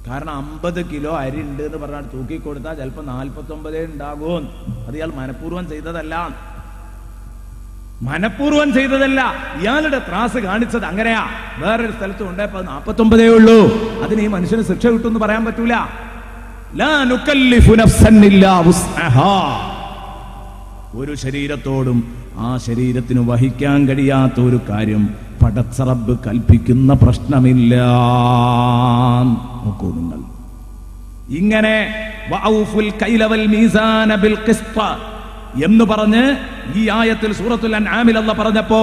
കാരണം 50 കിലോ അരി ഉണ്ട് എന്ന് പറഞ്ഞാൽ തൂക്കിക്കൊടുത്താൽ ചിലപ്പോൾ 49 ഉണ്ടാകും. അത് ഇയാൾ മനഃപൂർവ്വം ചെയ്തതല്ല, മനഃപൂർവ്വം ചെയ്തതല്ല. ഇയാളുടെ ത്രാസ് കാണിച്ചത് അങ്ങനെയാ. വേറൊരു സ്ഥലത്ത് കൊണ്ടപ്പോ 49 ഉള്ളൂ, അതിന് ഈ മനുഷ്യന് ശിക്ഷ കിട്ടുമെന്ന് പറയാൻ പറ്റൂല. ലാ നുകല്ലിഫു നഫ്സൻ ഇല്ലാ വുസ്അഹാ. ഒരു ശരീരത്തോടും ആ ശരീരത്തിന് വഹിക്കാൻ കഴിയാത്ത ഒരു കാര്യം പടച്ച റബ്ബ് കൽപ്പിക്കുന്ന പ്രശ്നമില്ല. നോക്കൂ നിങ്ങൾ, ഇങ്ങനെ വഔഫുൽ കൈല വൽ മീസാന ബിൽ ഖിസ്ത എന്ന് പറഞ്ഞ് ഈ ആയത്തിൽ സൂറത്തുൽ അൻആമിൽ അല്ലാഹ് പറഞ്ഞപ്പോ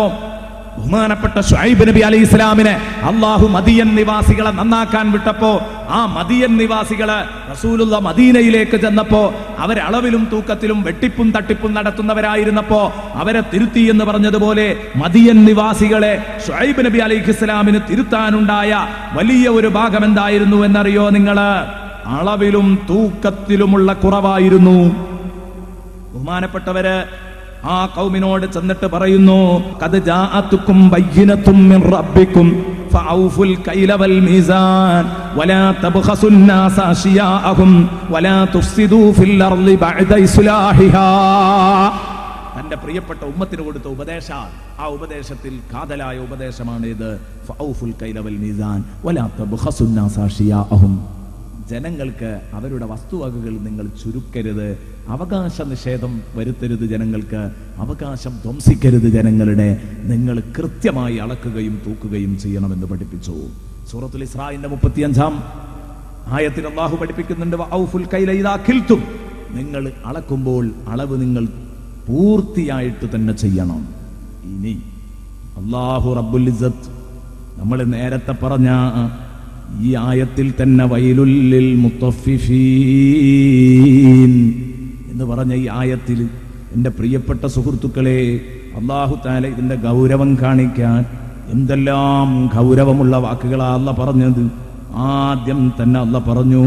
ബഹുമാനപ്പെട്ട ശുഐബ് നബി അലൈഹി ഇസ്ലാമിനെ അല്ലാഹു മദിയൻ നിവാസികളെ നന്നാക്കാൻ വിട്ടപ്പോ ആ മദിയൻ നിവാസികള് റസൂലുള്ള മദീനയിലേക്ക് ചെന്നപ്പോ അവരെ അളവിലും തൂക്കത്തിലും വെട്ടിപ്പും തട്ടിപ്പും നടത്തുന്നവരായിരുന്നപ്പോ അവരെ തിരുത്തി എന്ന് പറഞ്ഞതുപോലെ മദിയൻ നിവാസികളെ ശുഐബ് നബി അലൈഹി ഇസ്ലാമിന് തിരുത്താനുണ്ടായ വലിയ ഒരു ഭാഗം എന്തായിരുന്നു എന്നറിയോ നിങ്ങള്? അളവിലും തൂക്കത്തിലുമുള്ള കുറവായിരുന്നു. ബഹുമാനപ്പെട്ടവര് ആ ഖൗമിനോട് ചെന്നിട്ട് പറയുന്നു, ഖദ് ജാഅതുകും ബയ്യിനതും മിൻ റബ്ബികും ഫഔഫുൽ കൈല വൽ മീസാൻ വലാ തബ്ഖസുൻ നാസ അശിയാഅഹും വലാ തുഫ്സിദൂ ഫിൽ അർളി ബഅദ ഇസ്ലാഹിഹാ. തന്റെ പ്രിയപ്പെട്ട ഉമ്മത്തിന് കൊടുത്ത ഉപദേശം, ആ ഉപദേശത്തിൽ കാതലായ ഉപദേശമാണ് ഇത്. ഫഔഫുൽ കൈല വൽ മീസാൻ വലാ തബ്ഖസുൻ നാസ അശിയാഅഹും. ജനങ്ങൾക്ക് അവരുടെ വസ്തുവകകൾ നിങ്ങൾ ചുരുക്കരുത്, അവകാശ നിഷേധം വരുത്തരുത്, ജനങ്ങൾക്ക് അവകാശം ധ്വംസിക്കരുത്. ജനങ്ങളുടെ നിങ്ങൾ കൃത്യമായി അളക്കുകയും തൂക്കുകയും ചെയ്യണമെന്ന് പഠിപ്പിച്ചു. സൂറത്തുൽ ഇസ്രാഇന്റെ 35-ാം ആയത്തിൽ അല്ലാഹു പഠിപ്പിക്കുന്നുണ്ട്, വഔഫുൽ കൈല ഇദാ കിൽതും. നിങ്ങൾ അളക്കുമ്പോൾ അളവ് നിങ്ങൾ പൂർത്തിയായിട്ട് തന്നെ ചെയ്യണം. ഇനി അല്ലാഹു റബ്ബുൽ ഇസ്സത്ത് നമ്മൾ നേരത്തെ പറഞ്ഞ ഈ ആയത്തിൽ തന്നെ വൈലുൽ ലിൽ മുത്തഫിഫീൻ എന്ന് പറഞ്ഞ ഈ ആയത്തിൽ എൻ്റെ പ്രിയപ്പെട്ട സുഹൃത്തുക്കളെ, അല്ലാഹു തആല ഇതിന്റെ ഗൗരവം കാണിക്കാൻ എന്തെല്ലാം ഗൗരവമുള്ള വാക്കുകളാ അല്ലാഹ് പറഞ്ഞത്. ആദ്യം തന്നെ അല്ലാഹ് പറഞ്ഞു,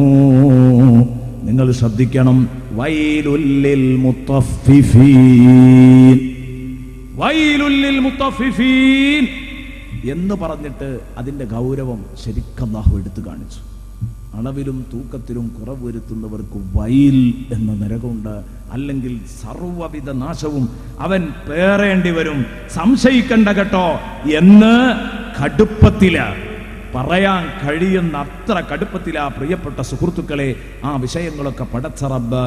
നിങ്ങൾ ശ്രദ്ധിക്കണം, വൈലുൽ ലിൽ മുത്തഫിഫീൻ, വൈലുൽ ലിൽ മുത്തഫിഫീൻ എന്ന് പറഞ്ഞിട്ട് അതിന്റെ ഗൗരവം ശരിക്കും അല്ലാഹു എടുത്തു കാണിച്ചു. അളവിലും തൂക്കത്തിലും കുറവ് വരുത്തുന്നവർക്ക് വൈൽ എന്ന നരകമുണ്ട്, അല്ലെങ്കിൽ സർവ്വവിധ നാശവും അവൻ പേറേണ്ടി വരും, സംശയിക്കണ്ട കേട്ടോ എന്ന് കടുപ്പത്തില് പറയാൻ കഴിയുന്ന അത്ര കടുപ്പത്തിലാ പ്രിയപ്പെട്ട സുഹൃത്തുക്കളെ ആ വിഷയങ്ങളൊക്കെ പടച്ച റബ്ബ്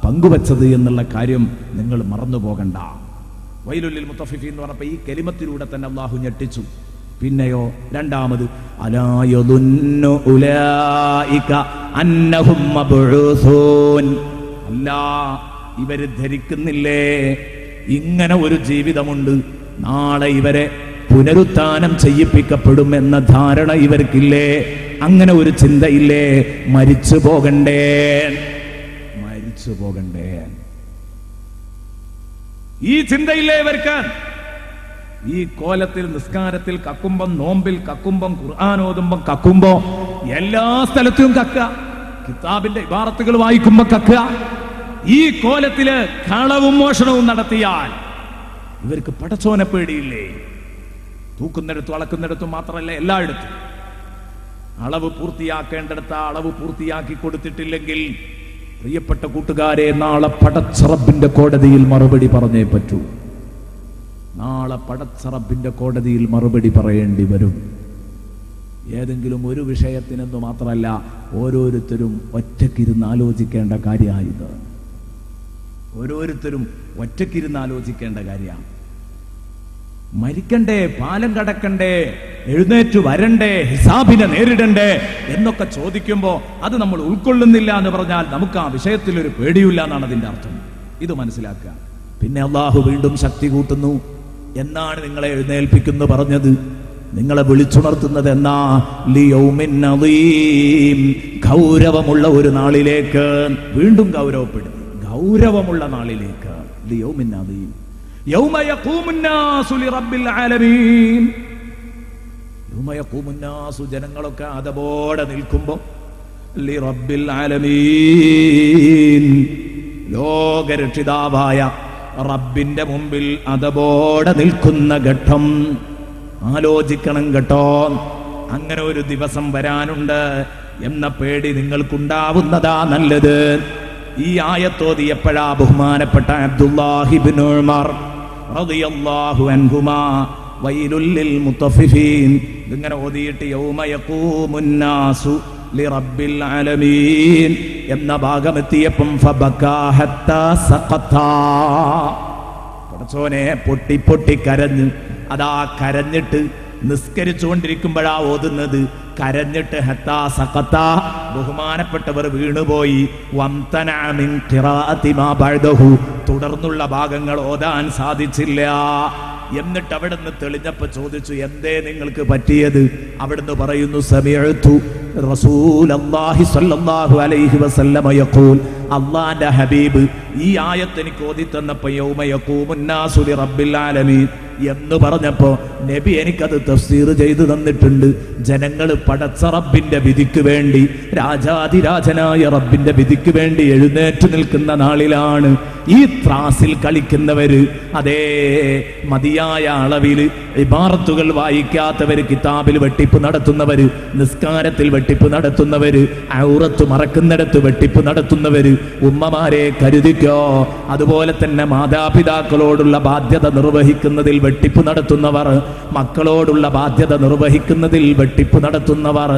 പങ്കുവച്ചത് എന്നുള്ള കാര്യം നിങ്ങൾ മറന്നു പോകണ്ട. വൈലുൽ മുത്തഫിഫീൻ എന്ന് പറഞ്ഞപ്പോൾ ഈ കലിമത്തിലൂടെ തന്നെ അല്ലാഹു ഞെട്ടിച്ചു. പിന്നെയോ രണ്ടാമത്, അലാ യദുന്നു ഉലൈക അന്നഹും മബ്ഊസൂൻ. അല്ലാ, ഇവര് ധരിക്കുന്നില്ലേ ഇങ്ങനെ ഒരു ജീവിതമുണ്ട്, നാളെ ഇവരെ പുനരുത്ഥാനം ചെയ്യിപ്പിക്കപ്പെടും എന്ന ധാരണ ഇവർക്കില്ലേ? അങ്ങനെ ഒരു ചിന്തയില്ലേ? മരിച്ചു പോകണ്ടേ, മരിച്ചു പോകണ്ടേ, ഈ ചിന്തയില്ലേ ഇവർക്ക്? ഈ കോലത്തിൽ നിസ്കാരത്തിൽ കക്കുമ്പം, നോമ്പിൽ കക്കുമ്പം, ഖുർആൻ ഓതുമ്പം കക്കുമ്പോ, എല്ലാ സ്ഥലത്തും കക്കുക, കിതാബിന്റെ ഇബാറത്തുകൾ വായിക്കുമ്പോ കക്കുക. ഈ കോലത്തില് കളവും മോഷണവും നടത്തിയാൽ ഇവർക്ക് പടച്ചോനെ പേടിയില്ലേ? തൂക്കുന്നിടത്തും അളക്കുന്നിടത്തും മാത്രമല്ല, എല്ലായിടത്തും അളവ് പൂർത്തിയാക്കേണ്ടിടത്ത് അളവ് പൂർത്തിയാക്കി കൊടുത്തിട്ടില്ലെങ്കിൽ പ്രിയപ്പെട്ട കൂട്ടുകാരെ, നാളെ പടച്ച റബ്ബിന്റെ കോടതിയിൽ മറുപടി പറഞ്ഞേ പറ്റൂ. നാളെ പടച്ച റബ്ബിന്റെ കോടതിയിൽ മറുപടി പറയേണ്ടി വരും. ഏതെങ്കിലും ഒരു വിഷയത്തിനെന്ന് മാത്രമല്ല, ഓരോരുത്തരും ഒറ്റക്കിരുന്ന് ആലോചിക്കേണ്ട കാര്യമായത്. ഓരോരുത്തരും ഒറ്റക്കിരുന്ന് ആലോചിക്കേണ്ട കാര്യമാണ്. മരിക്കണ്ടേ, പാലം കടക്കണ്ടേ, എഴുന്നേറ്റ് വരണ്ടേ, ഹിസാബിനെ നേരിടണ്ടേ എന്നൊക്കെ ചോദിക്കുമ്പോ അത് നമ്മൾ ഉൾക്കൊള്ളുന്നില്ല എന്ന് പറഞ്ഞാൽ നമുക്ക് ആ വിഷയത്തിൽ ഒരു പേടിയില്ല എന്നാണ് അതിന്റെ അർത്ഥം. ഇത് മനസ്സിലാക്കുക. പിന്നെ അള്ളാഹു വീണ്ടും ശക്തി കൂട്ടുന്നു. എന്നാണ് നിങ്ങളെ എഴുന്നേൽപ്പിക്കുന്നു പറഞ്ഞത്? നിങ്ങളെ വിളിച്ചുണർത്തുന്നത് എന്നാ? ലിയൗമിൻ അദീം, ഗൗരവമുള്ള ഒരു നാളിലേക്ക്. വീണ്ടും ഗൗരവപ്പെടും, ഗൗരവമുള്ള നാളിലേക്ക്. ലിയൗമിൻ അദീം യൗമ യഖൂമുൻ നാസു ലിറബ്ബിൽ ആലമീൻ. യൗമ യഖൂമുൻ നാസു, ജനങ്ങളൊക്കെ അതബോടെ നിൽക്കുമ്പോൾ ലിറബ്ബിൽ ആലമീൻ, ലോകരക്ഷിതാവായ റബ്ബിന്റെ മുമ്പിൽ അതബോടെ നിൽക്കുന്ന ഘട്ടം. ആലോചിക്കണം കേട്ടോ, അങ്ങനെ ഒരു ദിവസം വരാനുണ്ട് എന്ന പേടി നിങ്ങൾക്കുണ്ടാവുന്നതാ നല്ലത്. ഈ ആയത്തോതിയപ്പോഴാ ബഹുമാനപ്പെട്ട അബ്ദുല്ലാഹി ഇബ്നു ഉമർ റളിയല്ലാഹു അൻഹുമാ വൈലുൽ ലിൽ മുത്തഫിഫീൻ ഇങ്ങനെ ഓതിയിട്ട് യൗമ യഖൂമുൻ നാസു ലിറബ്ബിൽ ആലമീൻ എന്ന ഭാഗമെത്തിയപ്പം ഫബകാ ഹത്താ സഖത്താ, പടച്ചോനെ പൊട്ടി പൊട്ടി കരഞ്ഞു. അതാ കരഞ്ഞിട്ട് നിസ്കരിച്ചുകൊണ്ടിരിക്കുമ്പോഴാ ഓതുന്നത്, കരഞ്ഞിട്ട് ഹത്താ സഖത്താ, ബഹുമാനപ്പെട്ടവർ വീണുപോയി. വംതനഅ മിൻ ഖിറാഅതി മാ ബഅദഹു, തുടർന്നുള്ള ഭാഗങ്ങൾ ഓതാൻ സാധിച്ചില്ല. എന്നിട്ട് അവിടുന്ന് തെളിഞ്ഞപ്പോ ചോദിച്ചു, എന്തേ നിങ്ങൾക്ക് പറ്റിയത്? അവിടുന്ന് പറയുന്നു, സമിഅതു റസൂലല്ലാഹി സ്വല്ലല്ലാഹു അലൈഹി വസല്ലമ യഖൂൽ, അല്ലാഹുവിന്റെ ഹബീബ് ഈ ആയത്ത് എനിക്ക് ഓതി തന്നപ്പോൾ യൗമ യഖൂമുൻ നാസു ലിറബ്ബിൽ ആലമീൻ എന്ന് പറഞ്ഞപ്പോ നബി എനിക്കത് തഫ്സീർ ചെയ്തു തന്നിട്ടുണ്ട്. ജനങ്ങൾ പടച്ച റബ്ബിന്റെ വിധിക്ക് വേണ്ടി, രാജാതിരാജനായ റബ്ബിന്റെ വിധിക്ക് വേണ്ടി എഴുന്നേറ്റ് നിൽക്കുന്ന നാളിലാണ്. ഈ ത്രാസിൽ കളിക്കുന്നവര്, അതേ മതിയായ അളവിൽ ഇബാറത്തുകൾ വായിക്കാത്തവര്, കിതാബിൽ വെട്ടിപ്പ് നടത്തുന്നവര്, നിസ്കാരത്തിൽ വെട്ടിപ്പ് നടത്തുന്നവര്, ഔറത്ത് മറക്കുന്നിടത്ത് വെട്ടിപ്പ് നടത്തുന്നവര്, ഉമ്മമാരെ കരുതിക്കോ. അതുപോലെ തന്നെ മാതാപിതാക്കളോടുള്ള ബാധ്യത നിർവഹിക്കുന്നതിൽ വെട്ടിപ്പ് നടത്തുന്നവർ, മക്കളോടുള്ള ബാധ്യത നിർവഹിക്കുന്നതിൽ വെട്ടിപ്പ് നടത്തുന്നവർ,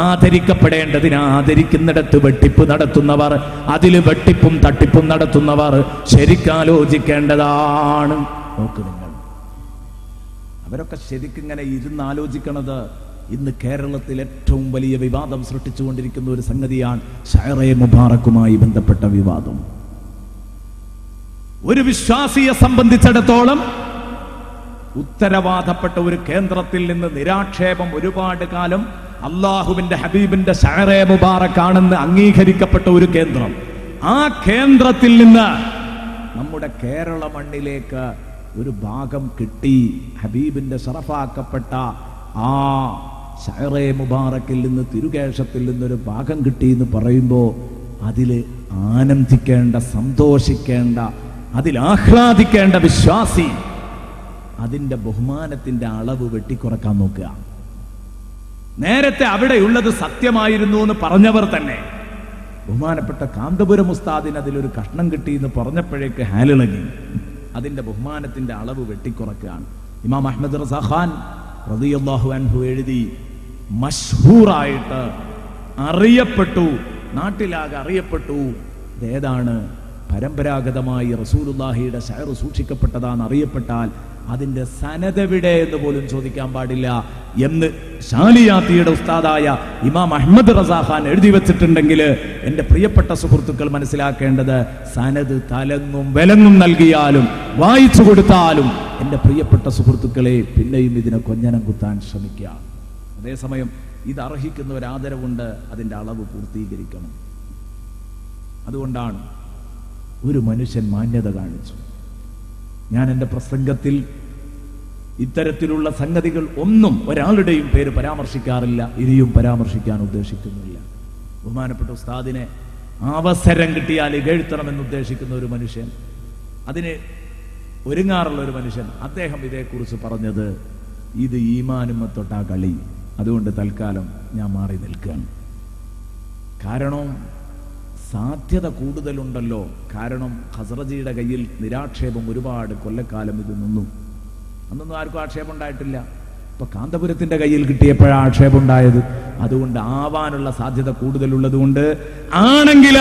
ആദരിക്കപ്പെടേണ്ടതിനെ ആദരിക്കുന്നിടത്ത് വെട്ടിപ്പ് നടത്തുന്നവർ, അതിൽ വെട്ടിപ്പും തട്ടിപ്പും നടത്തുന്നവർ ശരിക്കാലോചിക്കേണ്ടതാണ്. നോക്ക് നിങ്ങൾ, അവരൊക്കെ ശരിക്കിങ്ങനെ ഇരുന്നാലോചിക്കണത്. ഇന്ന് കേരളത്തിൽ ഏറ്റവും വലിയ വിവാദം സൃഷ്ടിച്ചുകൊണ്ടിരിക്കുന്ന ഒരു സംഗതിയാണ് ഷഅറേ മുബാറക്കുമായി ബന്ധപ്പെട്ട വിവാദം. ഒരു വിശ്വാസിയെ സംബന്ധിച്ചിടത്തോളം ഉത്തരവാദപ്പെട്ട ഒരു കേന്ദ്രത്തിൽ നിന്ന് നിരാക്ഷേപം ഒരുപാട് കാലം അള്ളാഹുവിന്റെ ഹബീബിന്റെ ഷഅറേ മുബാറക്കാണെന്ന് അംഗീകരിക്കപ്പെട്ട ഒരു കേന്ദ്രം, ആ കേന്ദ്രത്തിൽ നിന്ന് നമ്മുടെ കേരള മണ്ണിലേക്ക് ഒരു ഭാഗം കിട്ടി. ഹബീബിന്റെ ശറഫാക്കപ്പെട്ട ആ ഷഅറേ മുബാറക്കിൽ നിന്ന്, തിരുകേശത്തിൽ നിന്നൊരു ഭാഗം കിട്ടി എന്ന് പറയുമ്പോൾ അതിൽ ആനന്ദിക്കേണ്ട, സന്തോഷിക്കേണ്ട, അതിൽ ആഹ്ലാദിക്കേണ്ട വിശ്വാസി അതിന്റെ ബഹുമാനത്തിന്റെ അളവ് വെട്ടിക്കുറക്കാൻ നോക്കുക. നേരത്തെ അവിടെയുള്ളത് സത്യമായിരുന്നു എന്ന് പറഞ്ഞവർ തന്നെ, ബഹുമാനപ്പെട്ട കാന്തപുരം ഉസ്താദിന് അതിലൊരു കഷ്ണം കിട്ടി എന്ന് പറഞ്ഞപ്പോഴേക്ക് ഹാലിളകി. അതിന്റെ ബഹുമാനത്തിന്റെ അളവ് വെട്ടിക്കുറക്കുകയാണ്. ഇമാം അഹ്മദ് റസാ ഖാൻ റളിയല്ലാഹു അൻഹു എഴുതി, മഷ്ഹൂറായിട്ട് അറിയപ്പെട്ടു, നാട്ടിലാകെ അറിയപ്പെട്ടു. ഇതേതാണ്? പരമ്പരാഗതമായി റസൂലുള്ളാഹിയുടെ ഷഅർ സൂക്ഷിക്കപ്പെട്ടതാന്ന് അറിയപ്പെട്ടാൽ അതിന്റെ സനദെവിടെ എന്ന് പോലും ചോദിക്കാൻ പാടില്ല എന്ന് ഷാലിയാത്തിയുടെ ഉസ്താദായ ഇമാം അഹ്മദ് റസാ ഖാൻ എഴുതി വെച്ചിട്ടുണ്ടെങ്കിൽ എൻ്റെ പ്രിയപ്പെട്ട സുഹൃത്തുക്കൾ മനസ്സിലാക്കേണ്ടത്, സനദ് തലങ്ങും വിലങ്ങും നൽകിയാലും വായിച്ചു കൊടുത്താലും എൻ്റെ പ്രിയപ്പെട്ട സുഹൃത്തുക്കളെ പിന്നെയും ഇതിനെ കൊഞ്ഞനം കുത്താൻ ശ്രമിക്കുക. അതേസമയം ഇത് അർഹിക്കുന്ന ഒരു ആദരവുണ്ട്, അതിൻ്റെ അളവ് പൂർത്തീകരിക്കണം. അതുകൊണ്ടാണ് ഒരു മനുഷ്യൻ മാന്യത കാണിച്ചു. ഞാൻ എൻ്റെ പ്രസംഗത്തിൽ ഇത്തരത്തിലുള്ള സംഗതികൾ ഒന്നും ഒരാളുടെയും പേര് പരാമർശിക്കാറില്ല, ഇനിയും പരാമർശിക്കാൻ ഉദ്ദേശിക്കുന്നില്ല. ബഹുമാനപ്പെട്ട ഉസ്താദിനെ അവസരം കിട്ടിയാൽ ഇകഴ്ത്തണമെന്ന് ഉദ്ദേശിക്കുന്ന ഒരു മനുഷ്യൻ, അതിന് ഒരുങ്ങാറുള്ള ഒരു മനുഷ്യൻ, അദ്ദേഹം ഇതേക്കുറിച്ച് പറഞ്ഞത്, ഇത് ഈമാനും തൊട്ടാ കളി, അതുകൊണ്ട് തൽക്കാലം ഞാൻ മാറി നിൽക്കുകയാണ്. കാരണം സാധ്യത കൂടുതലുണ്ടല്ലോ. കാരണം ഖസ്റജിയുടെ കയ്യിൽ നിരാക്ഷേപം ഒരുപാട് കൊല്ലക്കാലം ഇത് നിന്നു. അന്നൊന്നും ആർക്കും ആക്ഷേപം ഉണ്ടായിട്ടില്ല. ഇപ്പൊ കാന്തപുരത്തിന്റെ കയ്യിൽ കിട്ടിയപ്പോഴാണ് ആക്ഷേപമുണ്ടായത്. അതുകൊണ്ട് ആവാനുള്ള സാധ്യത കൂടുതലുള്ളത് കൊണ്ട് ആണെങ്കിൽ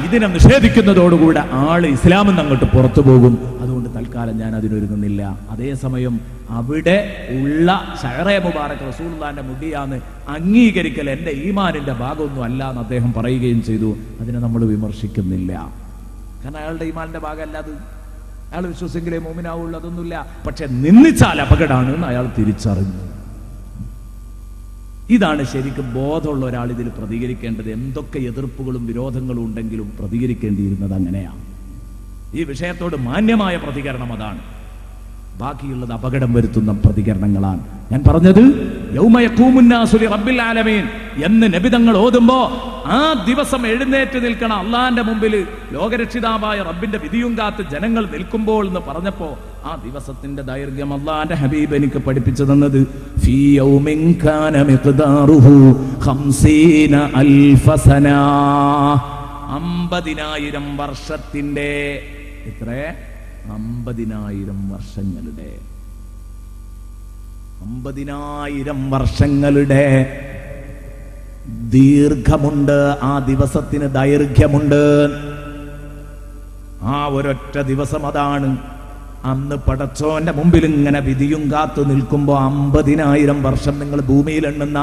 ഇതിനെ നിഷേധിക്കുന്നതോടുകൂടെ ആള് ഇസ്ലാമിൽ നിന്ന് അങ്ങോട്ട് പുറത്തു പോകും. അതുകൊണ്ട് തൽക്കാലം ഞാൻ അതിനൊരുങ്ങുന്നില്ല. അതേസമയം അവിടെ ഉള്ള ശഅറേ മുബാറക് റസൂലുള്ളാഹിന്റെ മുടിയാന്ന് അംഗീകരിക്കൽ എന്റെ ഈമാനിന്റെ ഭാഗമൊന്നും അല്ല എന്ന് അദ്ദേഹം പറയുകയും ചെയ്തു. അതിനെ നമ്മൾ വിമർശിക്കുന്നില്ല. കാരണം അയാളുടെ ഈമാനിന്റെ ഭാഗമല്ല അത്. അയാൾ വിശ്വസിക്കലേ മോമിനാവുള്ളൂ, അതൊന്നുമില്ല. പക്ഷെ നിന്ദിച്ചാൽ അപകടമാണ് എന്ന് അയാൾ തിരിച്ചറിഞ്ഞു. ഇതാണ് ശരിക്കും ബോധമുള്ള ഒരാൾ ഇതിൽ പ്രതികരിക്കേണ്ടത്. എന്തൊക്കെ എതിർപ്പുകളും വിരോധങ്ങളും ഉണ്ടെങ്കിലും പ്രതികരിക്കേണ്ടിയിരുന്നത് അങ്ങനെയാണ്. ഈ വിഷയത്തോട് മാന്യമായ പ്രതികരണം അതാണ്. ബാക്കിയുള്ളത് അപകടം വരുത്തുന്ന പ്രതികരണങ്ങളാണ്. ഞാൻ പറഞ്ഞത് യൗമ യഖൂമുന്നാസു ലിറബ്ബിൽ ആലമീൻ എന്ന് നബി തങ്ങൾ ഓതുമ്പോ ആ ദിവസം എഴുന്നേറ്റ് നിൽക്കണം അള്ളാന്റെ മുമ്പിൽ ലോകരക്ഷിതാവായ റബ്ബിന്റെ വിധിയും കാത്ത് ജനങ്ങൾ നിൽക്കുമ്പോൾ എന്ന് പറഞ്ഞപ്പോ ആ ദിവസത്തിന്റെ ദൈർഘ്യം അള്ളാന്റെ ഹബീബ് എനിക്ക് പഠിപ്പിച്ചു തന്നത് ഫീ യൗമിൻ കാന മിഖ്ദാറുഹു 50 അൽഫ സന, 50,000 വർഷത്തിന്റെ എത്ര 50,000 വർഷങ്ങളുടെ 50,000 വർഷങ്ങളുടെ ദീർഘമുണ്ട്. ആ ദിവസത്തിന് ദൈർഘ്യമുണ്ട്. ആ ഒരൊറ്റ ദിവസം അതാണ്. അന്ന് പടച്ചോന്റെ മുമ്പിൽ ഇങ്ങനെ വിധിയും കാത്തു നിൽക്കുമ്പോ 50,000 വർഷം നിങ്ങൾ ഭൂമിയിൽ എണ്ണുന്ന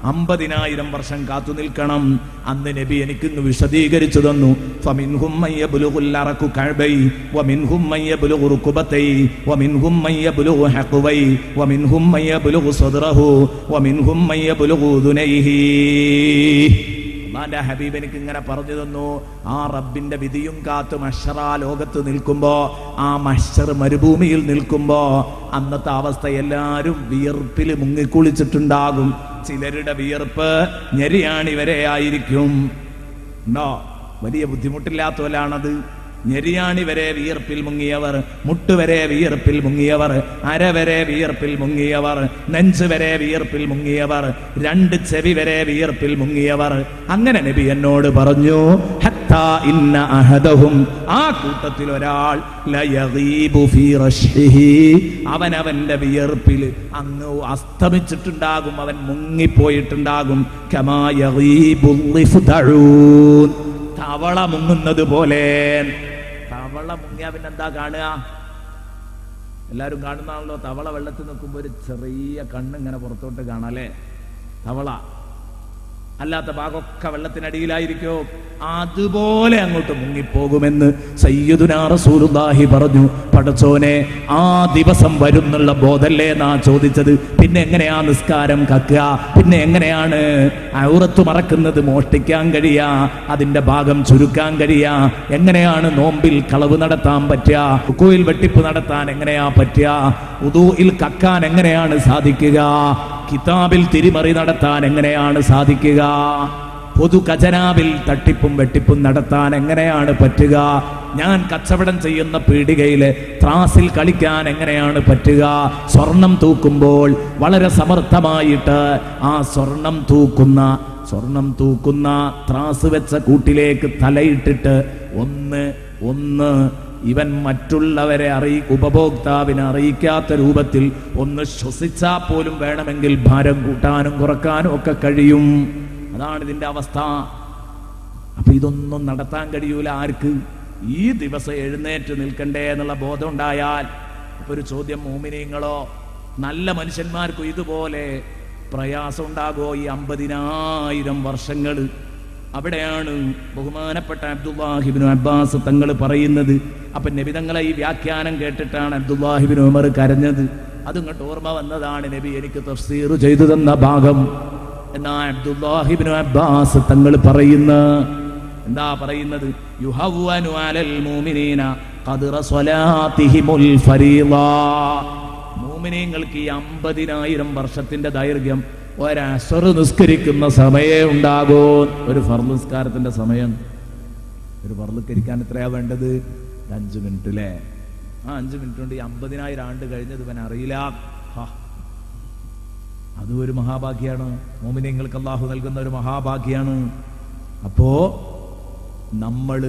50,000 വർഷം കാത്തു നിൽക്കണം. അന്ന് നബി എനിക്കിന്ന് വിശദീകരിച്ചു തന്നു. ഫമിൻഹും മൻ യബ്ലുഗുൽ അറഖു കഅബൈ വമിൻഹും മൻ യബ്ലുഗു റുക്ബതൈ വമിൻഹും മൻ യബ്ലുഗു ഹഖവൈ വമിൻഹും മൻ യബ്ലുഗു സദ്റഹു വമിൻഹും മൻ യബ്ലുഗു ഉദുനൈഹി. അല്ലാഹുവിന്റെ ഹബീബ് എനിക്ക് ഇങ്ങനെ പറഞ്ഞു തന്നു. ആ റബ്ബിന്റെ വിധിയും കാത്ത് മഹ്ശറാ ലോകത്ത് നിൽക്കുമ്പോ, ആ മഹ്ശർ മരുഭൂമിയിൽ നിൽക്കുമ്പോ അന്നത്തെ അവസ്ഥ എല്ലാരും വിയർപ്പിൽ മുങ്ങിക്കുളിച്ചിട്ടുണ്ടാകും. ചിലരുടെ വിയർപ്പ് ഞെരിയാണി വരെ ആയിരിക്കും. ഉണ്ടോ? വലിയ ബുദ്ധിമുട്ടില്ലാത്തവരാണത്. ഞെരിയാണി വരെ വിയർപ്പിൽ മുങ്ങിയവർ, മുട്ടുവരെ വിയർപ്പിൽ മുങ്ങിയവർ, അരവരെ വിയർപ്പിൽ മുങ്ങിയവർ, നെഞ്ച് വരെ വിയർപ്പിൽ മുങ്ങിയവർ, 2 ചെവി വരെ വിയർപ്പിൽ മുങ്ങിയവർ. അങ്ങനെ നബി എന്നോട് പറഞ്ഞു, ഹത്താ ഇന്ന അഹദഹും, ആ കൂട്ടത്തിൽ ഒരാൾ ലയഗീബു ഫീ റശ്ഹിഹി, അവനവന്റെ വിയർപ്പിൽ അങ്ങ് അസ്തമിച്ചിട്ടുണ്ടാകും, അവൻ മുങ്ങിപ്പോയിട്ടുണ്ടാകും. കമാ യഗീബുൽ ളിഫ്തഊൻ, തവള മുങ്ങുന്നത് പോലെ. തവള മുങ്ങിയാ പിന്നെന്താ കാണുക? എല്ലാരും കാണുന്നതാണല്ലോ. തവള വെള്ളത്തിൽ നിൽക്കുമ്പോ ഒരു ചെറിയ കണ്ണിങ്ങനെ പുറത്തോട്ട് കാണാല്ലേ? തവള അല്ലാത്ത ഭാഗമൊക്കെ വെള്ളത്തിനടിയിലായിരിക്കോ? അതുപോലെ അങ്ങോട്ട് മുങ്ങിപ്പോകുമെന്ന് സയ്യിദുനാ റസൂലുള്ളാഹി പറഞ്ഞു. പടച്ചോനെ, ആ ദിവസം വരുന്നുള്ള ബോധല്ലേ നാ ചോദിച്ചത്. പിന്നെ എങ്ങനെയാ നിസ്കാരം കക്കുക? പിന്നെ എങ്ങനെയാണ് ഔറത്ത് മറക്കുന്നത് മോഷ്ടിക്കാൻ കഴിയാ? അതിന്റെ ഭാഗം ചുരുക്കാൻ കഴിയാ? എങ്ങനെയാണ് നോമ്പിൽ കളവ് നടത്താൻ പറ്റുക? റുകൂഇൽ വെട്ടിപ്പ് നടത്താൻ എങ്ങനെയാ പറ്റുക? വുദൂഇൽ കക്കാൻ എങ്ങനെയാണ് സാധിക്കുക? കിതാബിൽ തിരിമറി നടത്താൻ എങ്ങനെയാണ് സാധിക്കുക? പൊതു ഖജനാവിൽ തട്ടിപ്പും വെട്ടിപ്പും നടത്താൻ എങ്ങനെയാണ് പറ്റുക? ഞാൻ കച്ചവടം ചെയ്യുന്ന പീടികയിലെ ത്രാസിൽ കളിക്കാൻ എങ്ങനെയാണ് പറ്റുക? സ്വർണം തൂക്കുമ്പോൾ വളരെ സമർത്ഥമായിട്ട് ആ സ്വർണം തൂക്കുന്ന ത്രാസ് വെച്ച കൂട്ടിലേക്ക് തലയിട്ടിട്ട് ഒന്ന് ഇവൻ മറ്റുള്ളവരെ ഉപഭോക്താവിനെ അറിയിക്കാത്ത രൂപത്തിൽ ഒന്ന് ശ്വസിച്ചാൽ പോലും വേണമെങ്കിൽ ഭാരം കൂട്ടാനും കുറക്കാനും ഒക്കെ കഴിയും. അതാണ് ഇതിന്റെ അവസ്ഥ. അപ്പൊ ഇതൊന്നും നടത്താൻ കഴിയൂല ആർക്ക്? ഈ ദിവസം എഴുന്നേറ്റ് നിൽക്കണ്ടേ എന്നുള്ള ബോധം ഉണ്ടായാൽ. അപ്പൊ ഒരു ചോദ്യം, മോമിനീങ്ങളോ നല്ല മനുഷ്യന്മാർക്കും ഇതുപോലെ പ്രയാസം ഉണ്ടാകോ? ഈ 50,000 വർഷങ്ങൾ. അവിടെയാണ് ബഹുമാനപ്പെട്ട അബ്ദുല്ലാഹി ഇബ്നു അബ്ബാസ് തങ്ങൾ പറയുന്നത്. അപ്പൊ നബി തങ്ങളെ ഈ വ്യാഖ്യാനം കേട്ടിട്ടാണ് അബ്ദുല്ലാഹി ഇബ്നു ഉമർ കരഞ്ഞത്. അതിങ്ങോട്ട് ഓർമ്മ വന്നതാണ് നബി എനിക്ക് തഫ്സീർ ചെയ്തു തന്ന ഭാഗം. എന്നാ അബ്ദുല്ലാഹി ഇബ്നു അബ്ബാസ് തങ്ങൾ എന്താ പറയുന്നത്? യുഹവ്വനു അലൽ മുഅ്മിനീന ഖദ്റ സ്വലാത്തിഹിമുൽ ഫരീള. മുഅ്മിനീങ്ങൾക്ക് ഈ 50,000 വർഷത്തിന്റെ ദൈർഘ്യം ഒരഅ്സർ നിസ്കരിക്കുന്ന സമയേ ഉണ്ടാകൂ. ഒരു ഫർള് നിസ്കാരത്തിന്റെ സമയം, ഒരു ഫർള് നിസ്കരിക്കാൻ എത്രയാ വേണ്ടത്? 5 മിനിറ്റ് അല്ലേ? ആ 5 മിനിറ്റ് കൊണ്ട് ഈ 50,000 ആണ്ട് കഴിഞ്ഞത് ഇവൻ അറിയില്ല. അതും ഒരു മഹാഭാഗ്യാണ്. മോമിനീങ്ങൾക്ക് അല്ലാഹു നൽകുന്ന ഒരു മഹാഭാഗ്യാണ്. അപ്പോ നമ്മൾ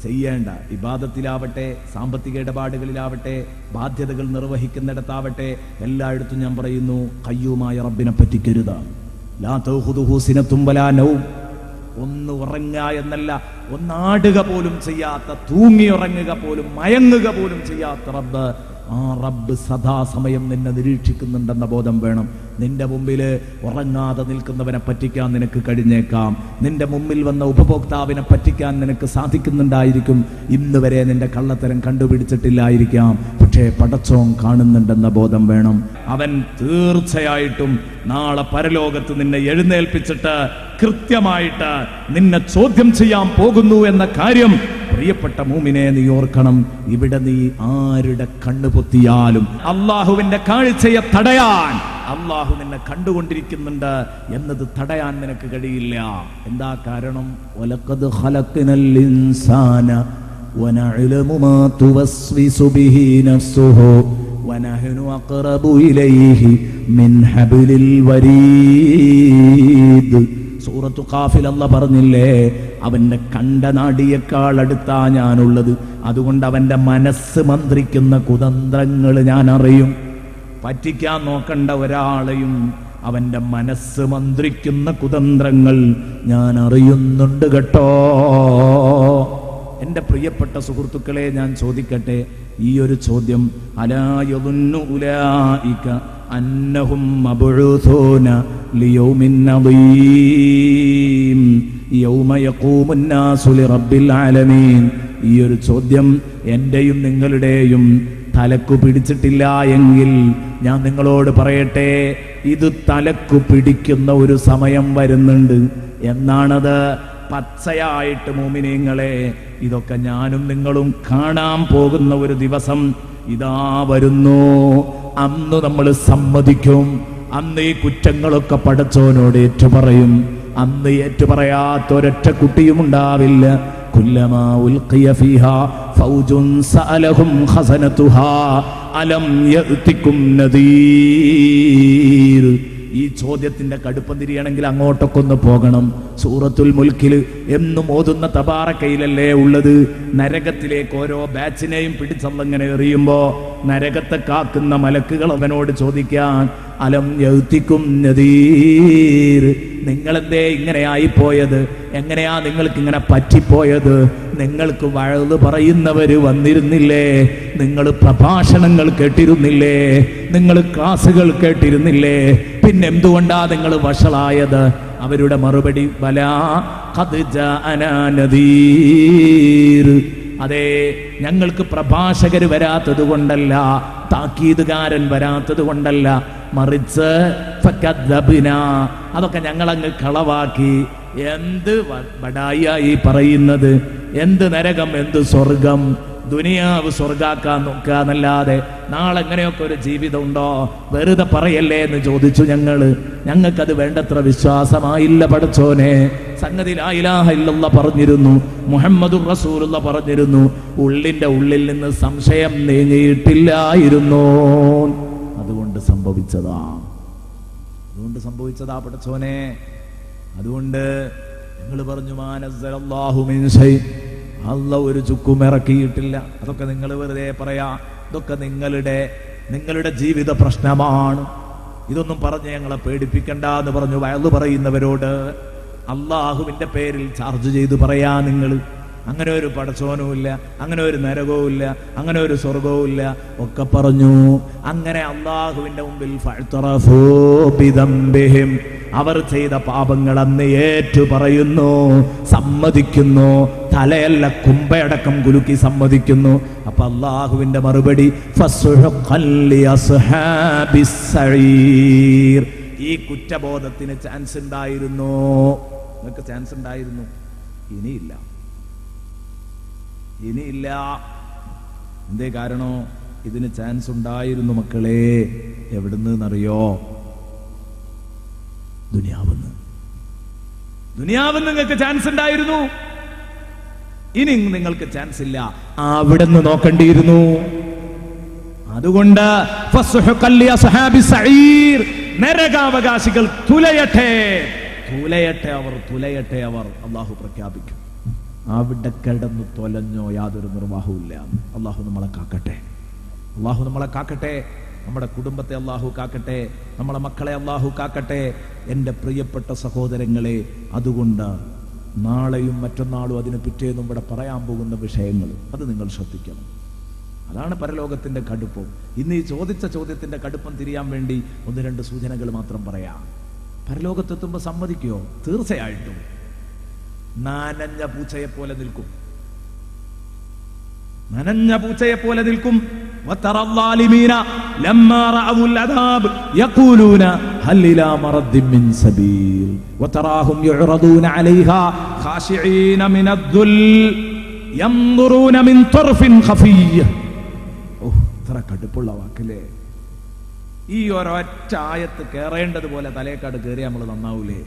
ചെയ്യേണ്ട ഇബാദത്തിലാവട്ടെ, സാമ്പത്തിക ഇടപാടുകളിലാവട്ടെ, ബാധ്യതകൾ നിർവഹിക്കുന്നിടത്താവട്ടെ, എല്ലായിടത്തും ഞാൻ പറയുന്നു, ഖയ്യൂമായ റബ്ബിനെ പറ്റിക്കരുത്. ലാ തൗഖുദുഹു സിനത്തും വലാ നൗം. ഒന്ന് ഉറങ്ങുക എന്നല്ല, ഒന്നാടുക പോലും ചെയ്യാത്ത, തൂങ്ങി ഉറങ്ങുക പോലും, മയങ്ങുക പോലും ചെയ്യാത്ത റബ്ബ്, ആ റബ്ബ് സദാസമയം നിന്നെ നിരീക്ഷിക്കുന്നുണ്ടെന്ന ബോധം വേണം. നിന്റെ മുമ്പിൽ ഉറങ്ങാതെ നിൽക്കുന്നവനെ പറ്റിക്കാൻ നിനക്ക് കഴിഞ്ഞേക്കാം. നിന്റെ മുമ്പിൽ വന്ന ഉപഭോക്താവിനെ പറ്റിക്കാൻ നിനക്ക് സാധിക്കുന്നുണ്ടായിരിക്കും. ഇന്ന് വരെ നിന്റെ കള്ളത്തരം കണ്ടുപിടിച്ചിട്ടില്ലായിരിക്കാം. പക്ഷേ പടച്ചോൻ കാണുന്നുണ്ടെന്ന ബോധം വേണം. അവൻ തീർച്ചയായിട്ടും നാളെ പരലോകത്ത് നിന്നെ എഴുന്നേൽപ്പിച്ചിട്ട് കൃത്യമായിട്ട് നിന്നെ ചോദ്യം ചെയ്യാൻ പോകുന്നു എന്ന കാര്യം പ്രിയപ്പെട്ട മൂമിനെ നീ ഓർക്കണം. ഇവിടെ നീ ആരുടെ കണ്ണു പൊത്തിയാലും അള്ളാഹുവിന്റെ കാഴ്ചയെ തടയാൻ അള്ളാഹു നിന്നെ കണ്ടുകൊണ്ടിരിക്കുന്നുണ്ട് എന്നത് തടയാൻ നിനക്ക് കഴിയില്ല. എന്താ കാരണം? വലഖദ് ഖലഖ്നൽ ഇൻസാന വനഅലമു മാ തുവസ്വിസു ബിഹി നഫ്സുഹു വനഹ്നു അഖറബു ഇലൈഹി മിൻ ഹബ്ലിൽ വരീദ്. സൂറത്തു ഖാഫിൽ അല്ലാഹ് പറഞ്ഞില്ലേ, അവന്റെ കണ്ടനാടിയേക്കാൾ അടുത്താ ഞാനുള്ളത്. അതുകൊണ്ട് അവന്റെ മനസ്സ് മന്ത്രിക്കുന്ന കുതന്ത്രങ്ങൾ ഞാൻ അറിയും. പറ്റിക്കാൻ നോക്കണ്ട ഒരാളെയും അവന്റെ മനസ്സ് മന്ത്രിക്കുന്ന കുതന്ത്രങ്ങൾ ഞാൻ അറിയുന്നുണ്ട് കേട്ടോ. എന്റെ പ്രിയപ്പെട്ട സുഹൃത്തുക്കളെ, ഞാൻ ചോദിക്കട്ടെ ഈ ഒരു ചോദ്യം. അലാ യദുന്നു ഉലൈക അന്നഹും മബ്ഊസൂന ലിയൗമിൻ അദീം യൗമ യഖൂമുൻ നാസു ലിറബ്ബിൽ ആലമീൻ. ഈ ഒരു ചോദ്യം എന്റെയും നിങ്ങളുടെയും തലക്കു പിടിച്ചിട്ടില്ല എങ്കിൽ ഞാൻ നിങ്ങളോട് പറയട്ടെ, ഇത് തലക്കു പിടിക്കുന്ന ഒരു സമയം വരുന്നുണ്ട്. എന്നാണത്? പച്ചയായിട്ട് മുഅ്മിനീങ്ങളെ, ഇതൊക്കെ ഞാനും നിങ്ങളും കാണാൻ പോകുന്ന ഒരു ദിവസം ഇതാ വരുന്നു. അന്ന് നമ്മൾ സമ്മതിക്കും. അന്ന് ഈ കുറ്റങ്ങളൊക്കെ പടച്ചോനോട് ഏറ്റുപറയും. അന്ന് ഏറ്റുപറയാത്ത ഒരൊറ്റ കുട്ടിയും ഉണ്ടാവില്ല. കുല്ലമാ ഉൽഖിയ ഫീഹാ ഫൗജുൻ സഅലഹും ഖസനതുഹാ അലം യഅതികും നദീർ. ഈ ചോദ്യത്തിന്റെ കടുപ്പം തിരിയണമെങ്കിൽ അങ്ങോട്ടൊക്കെ ഒന്ന് പോകണം. സൂറത്തുൽ മുൽക്കിൽ എന്നും ഓതുന്ന തബാറക്കയിലല്ലേ ഉള്ളത്. നരകത്തിലേക്ക് ഓരോ ബാച്ചിനെയും പിടിച്ചങ്ങനെ എറിയുമ്പോ നരകത്തെ കാക്കുന്ന മലക്കുകൾ അവനോട് ചോദിക്കാൻ, അലം യഅതികും നദീർ, നിങ്ങളെന്തേ ഇങ്ങനെയായി പോയത്? എങ്ങനെയാ നിങ്ങൾക്ക് ഇങ്ങനെ പറ്റിപ്പോയത്? നിങ്ങൾക്ക് വഅദ് പറയുന്നവര് വന്നിരുന്നില്ലേ? നിങ്ങൾ പ്രഭാഷണങ്ങൾ കേട്ടിരുന്നില്ലേ? നിങ്ങൾ ക്ലാസുകൾ കേട്ടിരുന്നില്ലേ? പിന്നെ എന്തുകൊണ്ടാ നിങ്ങൾ വഷളായത്? അവരുടെ മറുപടി, ബലാ ഖദ് ജാഅനാ നദീർ. അതെ, ഞങ്ങൾക്ക് പ്രഭാഷകർ വരാത്തത് കൊണ്ടല്ല, താക്കീതുകാരൻ വരാത്തത് കൊണ്ടല്ല, മറിച്ച് ഫകദ്ദബ്നാ, അതൊക്കെ ഞങ്ങളങ്ങ് കളവാക്കി. എന്ത് ബഡായി പറയുന്നത്? എന്ത് നരകം, എന്ത് സ്വർഗം? ദുനിയാവ് സ്വർഗാക്കാൻ നോക്കാന്നല്ലാതെ നാളെ എങ്ങനെയൊക്കെ ഒരു ജീവിതം ഉണ്ടോ? വെറുതെ പറയല്ലേ എന്ന് ചോദിച്ചു ഞങ്ങൾക്കത് വേണ്ടത്ര വിശ്വാസമായില്ല പടച്ചോനെ. സംഗതി ലാ ഇലാഹ ഇല്ലല്ലാഹ് പറഞ്ഞിരുന്നു, മുഹമ്മദുർ റസൂലുള്ളാഹ് പറഞ്ഞിരുന്നു. ഉള്ളിന്റെ ഉള്ളിൽ നിന്ന് സംശയം നീങ്ങിയിട്ടില്ലായിരുന്നു. അതുകൊണ്ട് സംഭവിച്ചതാ പടച്ചോനെ. അതുകൊണ്ട് നിങ്ങൾ പറഞ്ഞു, മാനസ്സലല്ലാഹു മിൻ ശൈ, അല്ലാഹു ഒരു ചുക്കും ഇറക്കിയിട്ടില്ല. അതൊക്കെ നിങ്ങൾ വെറുതെ പറയാ. ഇതൊക്കെ നിങ്ങളുടെ ജീവിത പ്രശ്നമാണ്. ഇതൊന്നും പറഞ്ഞ് ഞങ്ങളെ പേടിപ്പിക്കണ്ട എന്ന് പറഞ്ഞു വയലു പറയുന്നവരോട് അള്ളാഹുവിന്റെ പേരിൽ ചാർജ് ചെയ്ത് പറയാ. നിങ്ങൾ അങ്ങനെ ഒരു പടച്ചോനുമില്ല, അങ്ങനെ ഒരു നരകവുമില്ല, അങ്ങനെ ഒരു സ്വർഗവുമില്ല ഒക്കെ പറഞ്ഞു. അങ്ങനെ അള്ളാഹുവിന്റെ മുമ്പിൽ ഫഅ്തറഫൂ ബിദംബിഹിം, അവർ ചെയ്ത പാപങ്ങൾ അന്ന് ഏറ്റു പറയുന്നു, സമ്മതിക്കുന്നു. തലയല്ല കുമ്പയടക്കം കുലുക്കി സമ്മതിക്കുന്നു. അപ്പൊ അള്ളാഹുവിന്റെ മറുപടി, ഫസ്ഹഖൻ ലിഅസ്ഹാബിസ് സഈർ. ഈ കുറ്റബോധത്തിന് ചാൻസ് ഉണ്ടായിരുന്നു. നിങ്ങൾക്ക് ചാൻസ് ഉണ്ടായിരുന്നു, ഇനിയില്ല. എന്തേ കാരണോ? ഇതിന് ചാൻസ് ഉണ്ടായിരുന്നു മക്കളെ. എവിടുന്ന് എന്നറിയോ? ദുനിയാവെന്ന് നിങ്ങൾക്ക് ചാൻസ് ഉണ്ടായിരുന്നു. ഇനി നിങ്ങൾക്ക് ചാൻസ് ഇല്ല, അവിടെ നിന്ന് നോക്കേണ്ടിയിരുന്നു. അതുകൊണ്ട് നരകാവകാശികൾ തുലയട്ടെ അവർ അള്ളാഹു പ്രഖ്യാപിക്കും. അവിടെ കിടന്ന് തൊലഞ്ഞോ യാതൊരു നിർവാഹവുമില്ല. അള്ളാഹു നമ്മളെ കാക്കട്ടെ, അള്ളാഹു നമ്മളെ കാക്കട്ടെ, നമ്മുടെ കുടുംബത്തെ അള്ളാഹു കാക്കട്ടെ, നമ്മളെ മക്കളെ അള്ളാഹു കാക്കട്ടെ. എൻ്റെ പ്രിയപ്പെട്ട സഹോദരങ്ങളെ, അതുകൊണ്ട് നാളെയും മറ്റന്നാളും അതിന് പിറ്റേന്നും ഇവിടെ പറയാൻ പോകുന്ന വിഷയങ്ങൾ അത് നിങ്ങൾ ശ്രദ്ധിക്കണം. അതാണ് പരലോകത്തിന്റെ കടുപ്പം. ഇന്ന് ഈ ചോദിച്ച ചോദ്യത്തിന്റെ കടുപ്പം തിരിയാൻ വേണ്ടി 1-2 സൂചനകൾ മാത്രം പറയാം. പരലോകത്തെത്തുമ്പോൾ സമ്മതിക്കുമോ? തീർച്ചയായിട്ടും നനഞ്ഞ പൂച്ചയെ പോലെ നിൽക്കും, നനഞ്ഞ പൂച്ചയെ പോലെ നിൽക്കും. وترى الظالمين لما رأوا العذاب يقولون هل إلى مرد من سبيل وتراهم يعرضون عليها خاشعين من الذل ينظرون من طرف خفي. ഇത്ര കടുപ്പുള്ള വാക്കല്ലേ? ഈ ഒരൊറ്റ ആയത്ത് കേറേണ്ടതുപോലെ തലേക്കാട് കയറി നമ്മൾ നന്നാവൂലേ?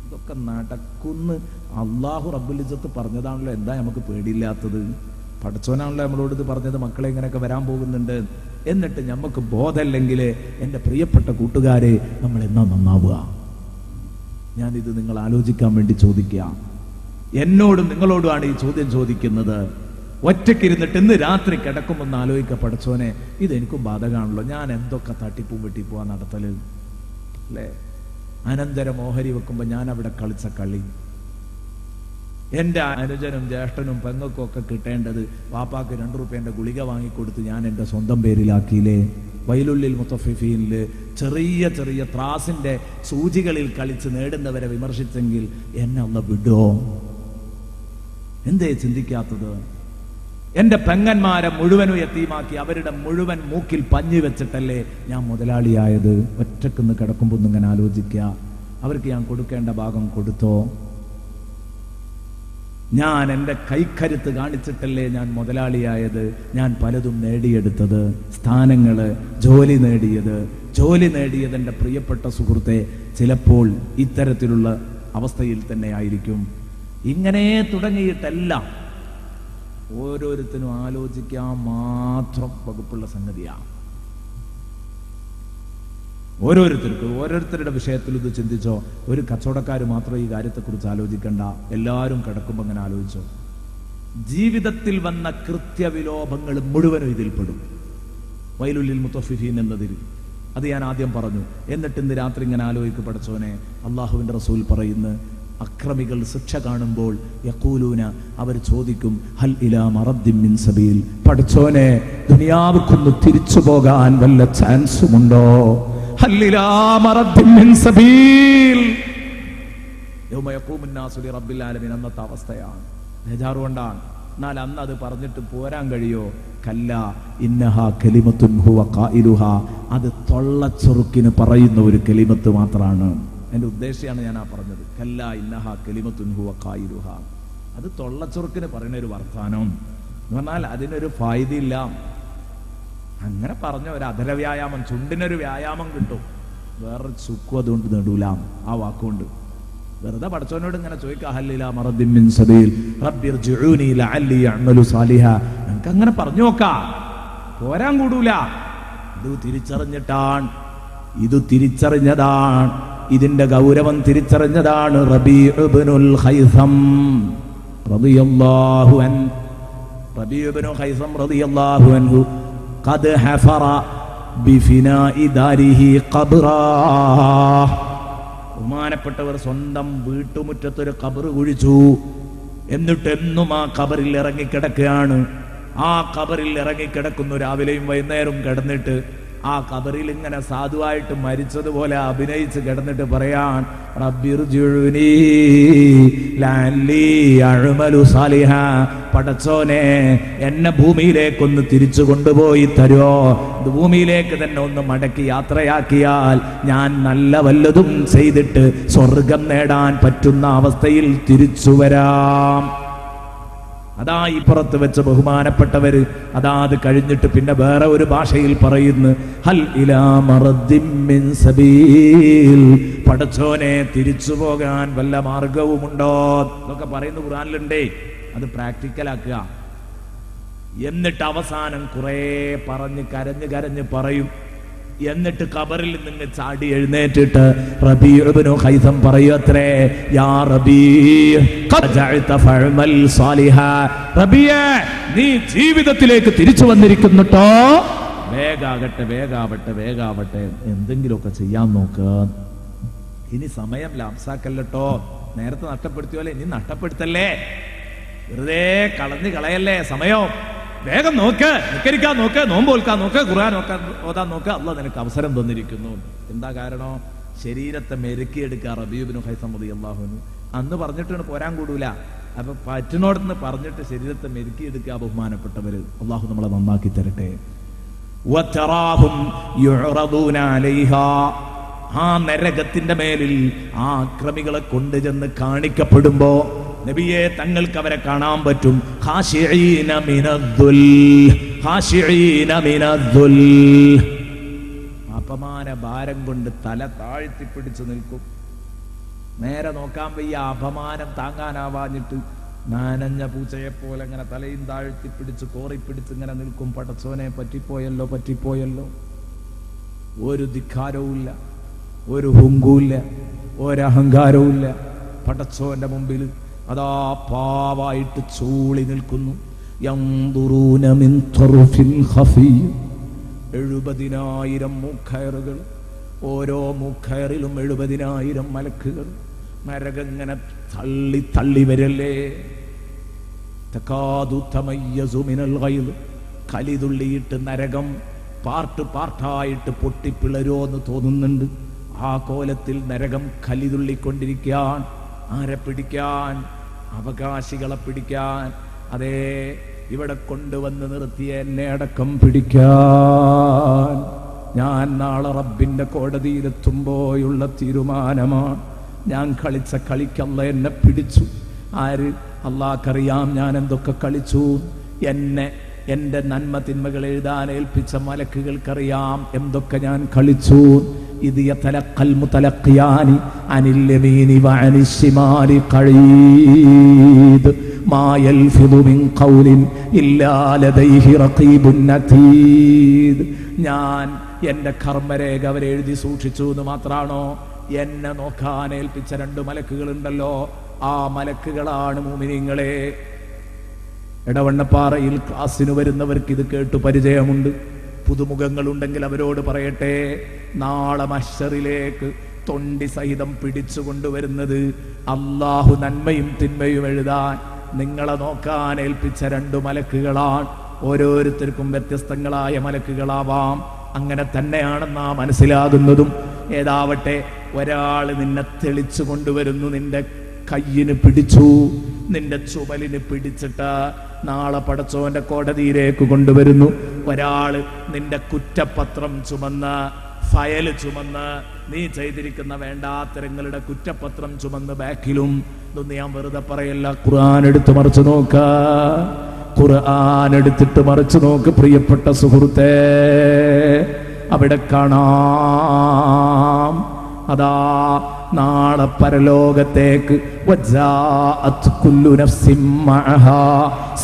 ഇതൊക്കെ നടക്കുന്ന് അള്ളാഹു റബ്ബുൽ ഇസ്സത്ത് പറഞ്ഞതാണല്ലോ. എന്താ നമുക്ക് പേടിയില്ലാത്തത്? പഠിച്ചോനാണല്ലോ നമ്മളോട് ഇത് പറഞ്ഞത്, മക്കളെ ഇങ്ങനെയൊക്കെ വരാൻ പോകുന്നുണ്ട്. എന്നിട്ട് നമുക്ക് ബോധമല്ലെങ്കിൽ എൻ്റെ പ്രിയപ്പെട്ട കൂട്ടുകാരെ, നമ്മൾ എന്നാ നന്നാവുക? ഞാനിത് നിങ്ങൾ ആലോചിക്കാൻ വേണ്ടി ചോദിക്കുക. എന്നോടും നിങ്ങളോടുമാണ് ഈ ചോദ്യം ചോദിക്കുന്നത്. ഒറ്റയ്ക്കിരുന്നിട്ട് ഇന്ന് രാത്രി കിടക്കുമെന്ന് ആലോചിക്കുക, പഠിച്ചോനെ ഇതെനിക്കും ബാധകമാണല്ലോ, ഞാൻ എന്തൊക്കെ തട്ടിപ്പും വെട്ടിപ്പോവാ നടത്തല് അല്ലേ? അനന്തരം ഓഹരി വെക്കുമ്പോൾ ഞാൻ അവിടെ കളിച്ച കളി, എൻ്റെ അനുജനും ജ്യേഷ്ഠനും പെങ്ങൾക്കും ഒക്കെ കിട്ടേണ്ടത് വാപ്പാക്ക് 2 രൂപേൻ്റെ ഗുളിക വാങ്ങിക്കൊടുത്ത് ഞാൻ എൻ്റെ സ്വന്തം പേരിലാക്കിയില്ലേ? വൈലുള്ളിൽ മുത്തഫിഫീനിൽ ചെറിയ ചെറിയ ത്രാസിൻ്റെ സൂചികളിൽ കളിച്ച് നേടുന്നവരെ വിമർശിച്ചെങ്കിൽ എന്നെ അള്ളാഹ് വിടുമോ? എന്തേ ചിന്തിക്കാത്തത്? എൻ്റെ പെങ്ങന്മാരെ മുഴുവനും യത്തീമാക്കി അവരുടെ മുഴുവൻ മൂക്കിൽ പഞ്ഞി വെച്ചിട്ടല്ലേ ഞാൻ മുതലാളിയായത്? ഒറ്റക്കുന്ന് കിടക്കുമ്പോൾ ഒന്നിങ്ങനെ ആലോചിക്കുക, അവർക്ക് ഞാൻ കൊടുക്കേണ്ട ഭാഗം കൊടുത്തോ? ഞാൻ എൻ്റെ കൈക്കരുത്ത് കാണിച്ചിട്ടല്ലേ ഞാൻ മുതലാളിയായത്? ഞാൻ പലതും നേടിയെടുത്തത്, സ്ഥാനങ്ങള്, ജോലി നേടിയത് എൻ്റെ പ്രിയപ്പെട്ട സുഹൃത്തെ ചിലപ്പോൾ ഇത്തരത്തിലുള്ള അവസ്ഥയിൽ തന്നെ ആയിരിക്കും. ഇങ്ങനെ തുടങ്ങിയിട്ടെല്ലാം ഓരോരുത്തരും ആലോചിക്കാൻ മാത്രം വകുപ്പുള്ള സംഗതിയാണ്. ഓരോരുത്തരുടെ വിഷയത്തിൽ ഇത് ചിന്തിച്ചോ. ഒരു കച്ചവടക്കാർ മാത്രം ഈ കാര്യത്തെക്കുറിച്ച് ആലോചിക്കണ്ട, എല്ലാവരും കിടക്കുമ്പോൾ അങ്ങനെ ആലോചിച്ചോ. ജീവിതത്തിൽ വന്ന കൃത്യവിലോപങ്ങൾ മുഴുവനും ഇതിൽപ്പെടും. വൈലുല്ലിൽ മുത്തഫിഫീൻ എന്നതിൽ അത് ഞാൻ ആദ്യം പറഞ്ഞു. എന്നിട്ട് ഇന്ന് രാത്രി ഇങ്ങനെ ആലോചിക്ക്, പഠിച്ചോനെ അള്ളാഹുവിൻ്റെ റസൂൽ പറയുന്നു, അക്രമികൾ ശിക്ഷ കാണുമ്പോൾ യഖൂലൂന, അവർ ചോദിക്കും, ഹൽ ഇലാ മറദ്ദിൻ മിൻ സബീൽ, പഠിച്ചോനെ ദുനിയാവിൽക്കൊന്ന് തിരിച്ചു പോകാൻ വല്ല ചാൻസുമുണ്ടോ? ഹൽ ഇലാ മറദ്ദിൻ മിൻ സബീൽ. യൗമ യഖൂമുൻ നാസു ലിറബ്ബിൽ ആലമീൻ. അന്നത്തെ അവസ്ഥയാണ്, ബേജാറുകൊണ്ടാണ്. എന്നാൽ അന്ന് അത് പറഞ്ഞിട്ട് പോരാൻ കഴിയോ? കല്ല ഇന്നഹാ കലിമത്തുൻ ഹുവ ഖായിലുഹാ, അത് തൊള്ളച്ചൊറുക്കിന് പറയുന്ന ഒരു കലിമത്ത് മാത്രമാണ്. എൻ്റെ ഉദ്ദേശമാണ് ഞാൻ ആ പറഞ്ഞത്. കല്ല ഇന്നഹാ കലിമത്തുൻ ഹുവ ഖായിലുഹാ, അത് തൊള്ളച്ചൊറുക്കിന് പറയുന്ന ഒരു വർത്താനം എന്ന് പറഞ്ഞാൽ അതിനൊരു ഫായിദയില്ല. അങ്ങനെ പറഞ്ഞ ഒരു അധര വ്യായാമം, ചുണ്ടിനൊരു വ്യായാമം കിട്ടും, വേറൊരു സുഖം അതുകൊണ്ട് നേടൂല ആ വാക്കുകൊണ്ട്. വെറുതെ പഠിച്ചവനോട് ഇങ്ങനെ ചോദിക്കുക, ഹല്ലിലാ മറദ്ദിൻ മിൻ സബീൽ റബ്ബിർജിഊനി ലഅല്ലി അഅമലു സാലിഹ, നമുക്ക് അങ്ങനെ പറഞ്ഞു നോക്കാം, പോരാൻ കൂടൂല. ഇത് തിരിച്ചറിഞ്ഞതാണ്, ഇതിന്റെ ഗൗരവം തിരിച്ചറിഞ്ഞതാണ് റബീഉ ഇബ്നുൽ ഖൈസം റളിയല്ലാഹു അൻഹു. റബീഉ ഇബ്നു ഖൈസം റളിയല്ലാഹു അൻഹു ഖദ് ഹഫറ ബിഫിനാഇ ദാരിഹി ഖബ്റാ. ബഹുമാനപ്പെട്ടവർ സ്വന്തം വീട്ടുമുറ്റത്തൊരു ഖബർ കുഴിച്ചു. എന്നിട്ട് എന്നും ആ ഖബറിൽ ഇറങ്ങിക്കിടക്കുകയാണ്. ആ ഖബറിൽ ഇറങ്ങിക്കിടക്കുന്നു, രാവിലെയും വൈകുന്നേരവും കിടന്നിട്ട് ആ ഖബറിൽ ഇങ്ങനെ സാധുവായിട്ട് മരിച്ചതുപോലെ അഭിനയിച്ച് കിടന്നിട്ട് പറയാൻ, റബ്ബിർജിഊനി ലഅല്ലി അഅമലു സാലിഹാ, പടച്ചോനെ എന്നെ ഭൂമിയിലേക്കൊന്ന് തിരിച്ചു കൊണ്ടുപോയി തരുമോ? ഭൂമിയിലേക്ക് തന്നെ ഒന്ന് മടക്കി യാത്രയാക്കിയാൽ ഞാൻ നല്ല വല്ലതും ചെയ്തിട്ട് സ്വർഗം നേടാൻ പറ്റുന്ന അവസ്ഥയിൽ തിരിച്ചു വരാം. അതാ ഇപ്പുറത്ത് വെച്ച് ബഹുമാനപ്പെട്ടവര് അത് കഴിഞ്ഞിട്ട് പിന്നെ വേറെ ഒരു ഭാഷയിൽ പറയുന്നു, ഹൽ ഇലാ മറദ്ദിൻ മിൻ സബീൽ, പടച്ചോനെ തിരിച്ചു പോകാൻ വല്ല മാർഗവുമുണ്ടോ? ഇതൊക്കെ പറയുന്ന ഖുർആനിലുണ്ടേ, അത് പ്രാക്ടിക്കലാക്കുക. എന്നിട്ട് അവസാനം കുറെ പറഞ്ഞ് കരഞ്ഞ് പറയും. എന്നിട്ട് ഖബറിൽ നിന്ന് ചാടി എഴുന്നേറ്റിട്ട് റബീഉ ഇബ്നു ഖൈസം പറയത്രേ, യാ റബീ നീ ജീവിതത്തിലേക്ക് തിരിച്ചു വന്നിരിക്കുന്നുട്ടോ, വേഗാകട്ടെ വേഗാവട്ടെ വേഗാവട്ടെ, എന്തെങ്കിലുമൊക്കെ ചെയ്യാൻ നോക്ക്. ഇനി സമയം ലാംസാക്കല്ലോ, നേരത്തെ നഷ്ടപ്പെടുത്തിയോലെ ഇനി നഷ്ടപ്പെടുത്തല്ലേ, വെറുതെ കളയല്ലേ സമയം. വേഗം നോക്ക്, നിക്കരിക്കാൻ നോക്ക്, നോമ്പോൽക്കാൻ നോക്ക്, ഖുർആൻ ഓതാൻ നോക്ക്. അല്ലാഹ് നിനക്ക് അവസരം തന്നിരിക്കുന്നു. എന്താ കാരണം? ശരീരത്തെ മെരുക്കിയെടുക്കുക. റബീഉ ഇബ്നു ഖൈസം റളിയല്ലാഹു അൻഹു അന്ന് പറഞ്ഞിട്ടാണ് പോരാൻ കൂടൂല. അപ്പൊ പറ്റിനോടന്ന് പറഞ്ഞിട്ട് ശരീരത്തെ മെരുക്കിയെടുക്കുക. ബഹുമാനപ്പെട്ടവര്, അള്ളാഹു നമ്മളെ നന്നാക്കി തരട്ടെ. വതറാഹും യുഅറദൂന അലൈഹാ, ആ നരകത്തിന്റെ മേലിൽ ആ അക്രമികളെ കൊണ്ടുചെന്ന് കാണിക്കപ്പെടുമ്പോ നബിയെ തങ്ങൾക്ക് അവരെ കാണാൻ പറ്റും. ഖാശിഈന മിനദ്ദുൽ, ഖാശിഈന മിനദ്ദുൽ, അപമാന ഭാരം കൊണ്ട് തല താഴ്ത്തി പിടിച്ചു നിൽക്കും. നേരെ നോക്കാൻ വയ്യ, അപമാനം താങ്ങാനാവാഞ്ഞിട്ട് നാനഞ്ഞ പൂച്ചയെ പോലെ ഇങ്ങനെ തലയും താഴ്ത്തി പിടിച്ച് കോറിപ്പിടിച്ച് ഇങ്ങനെ നിൽക്കും. പടച്ചോനെ പറ്റിപ്പോയല്ലോ പറ്റിപ്പോയല്ലോ. ഒരു ധിക്കാരവും ഇല്ല, ഒരു ഹുങ്കുമില്ല, ഒരഹങ്കാരവും ഇല്ല. പടച്ചോന്റെ മുമ്പിൽ അതാ പാവായിട്ട് ചൂളി നിൽക്കുന്നു. യൻദുറൂന മിൻ തർഫിൻ ഖഫിയ്യ, 70,000 മൂക്കയറുകൾ, ഓരോ മൂക്കയറിലും 70,000 മലക്കുകൾ. നരകങ്ങനെ തള്ളി തള്ളി വരല്ലേ. തകാദു തമയ്യസു മിനൽ ഗൈദ്, കലിതുള്ളിയിട്ട് നരകം പാർട്ട് പാർട്ടായിട്ട് പൊട്ടിപ്പിളരോന്ന് തോന്നുന്നുണ്ട്. ആ കോലത്തിൽ നരകം കലിതുള്ളിക്കൊണ്ടിരിക്കാൻ. ആരെ പിടിക്കാൻ? അവകാശികളെ പിടിക്കാൻ. അതേ, ഇവിടെ കൊണ്ടുവന്ന് നിർത്തിയ എന്നെ അടക്കം പിടിക്കാൻ. ഞാൻ നാളെ റബ്ബിന്റെ കോടതിയിലെത്തുമ്പോഴുള്ള തീരുമാനമാണ്. ഞാൻ കളിച്ച കളിക്കല്ല എന്നെ പിടിച്ചു. ആര്? അള്ളാഹ്ക്കറിയാം ഞാൻ എന്തൊക്കെ കളിച്ചു. എന്റെ നന്മ തിന്മകൾ എഴുതാൻ ഏൽപ്പിച്ച മലക്കുകൾക്കറിയാം എന്തൊക്കെ ഞാൻ കളിച്ചു. ഇത് യതലഖൽ മുതലഖിയാനി അനിൽ യമീനി വഅനിശ് ശിമാലി ഖഈദ് മാ യൽഫിദു മിൻ ഖൗലിൻ ഇല്ലാ ലദൈഹി റഖീബുൻ അതീദ്. ഞാൻ എന്റെ കർമ്മരേഖ അവരെഴുതി സൂക്ഷിച്ചു എന്ന് മാത്രാണോ? എന്നെ നോക്കാൻ ഏൽപ്പിച്ച 2 മലക്കുകളുണ്ടല്ലോ, ആ മലക്കുകളാണ് മുഅ്മിനീങ്ങളെ. എടവണ്ണപ്പാറയിൽ ക്ലാസ്സിന് വരുന്നവർക്ക് ഇത് കേട്ടു പരിചയമുണ്ട്. പുതുമുഖങ്ങളുണ്ടെങ്കിൽ അവരോട് പറയട്ടെ, നാളെ മഹ്ശറിലേക്ക് തൊണ്ടി സഹിതം പിടിച്ചു കൊണ്ടുവരുന്നത് അള്ളാഹു നന്മയും തിന്മയും എഴുതാൻ നിങ്ങളെ നോക്കാൻ ഏൽപ്പിച്ച 2 മലക്കുകളാണ്. ഓരോരുത്തർക്കും വ്യത്യസ്തങ്ങളായ മലക്കുകളാവാം. അങ്ങനെ തന്നെയാണെന്നാ മനസ്സിലാകുന്നതും. ഏതാവട്ടെ, ഒരാൾ നിന്നെ തെളിച്ചു കൊണ്ടുവരുന്നു, നിന്റെ കയ്യിന് പിടിച്ചു, നിന്റെ ചുമലിന് പിടിച്ചിട്ട് നാളെ പടച്ചോന്റെ കോടതിയിലേക്ക് കൊണ്ടുവരുന്നു. ഒരാള് നിന്റെ കുറ്റപത്രം ചുമന്ന്, ഫയൽ ചുമന്ന്, നീ ചെയ്തിരിക്കുന്ന വേണ്ടാത്തരങ്ങളുടെ കുറ്റപത്രം ചുമന്ന് ബാക്കിലും. ഇതൊന്നും ഞാൻ വെറുതെ പറയല്ല. ഖുർആൻ എടുത്ത് മറിച്ചു നോക്ക, ഖുർആൻ എടുത്തിട്ട് മറിച്ചു നോക്ക് പ്രിയപ്പെട്ട സുഹൃത്തേ. അവിടെ കാണാം, അതാ നാളെ പരലോകത്തേക്ക് വജാഅത് കുല്ലു നഫ്സിൻ മഅഹാ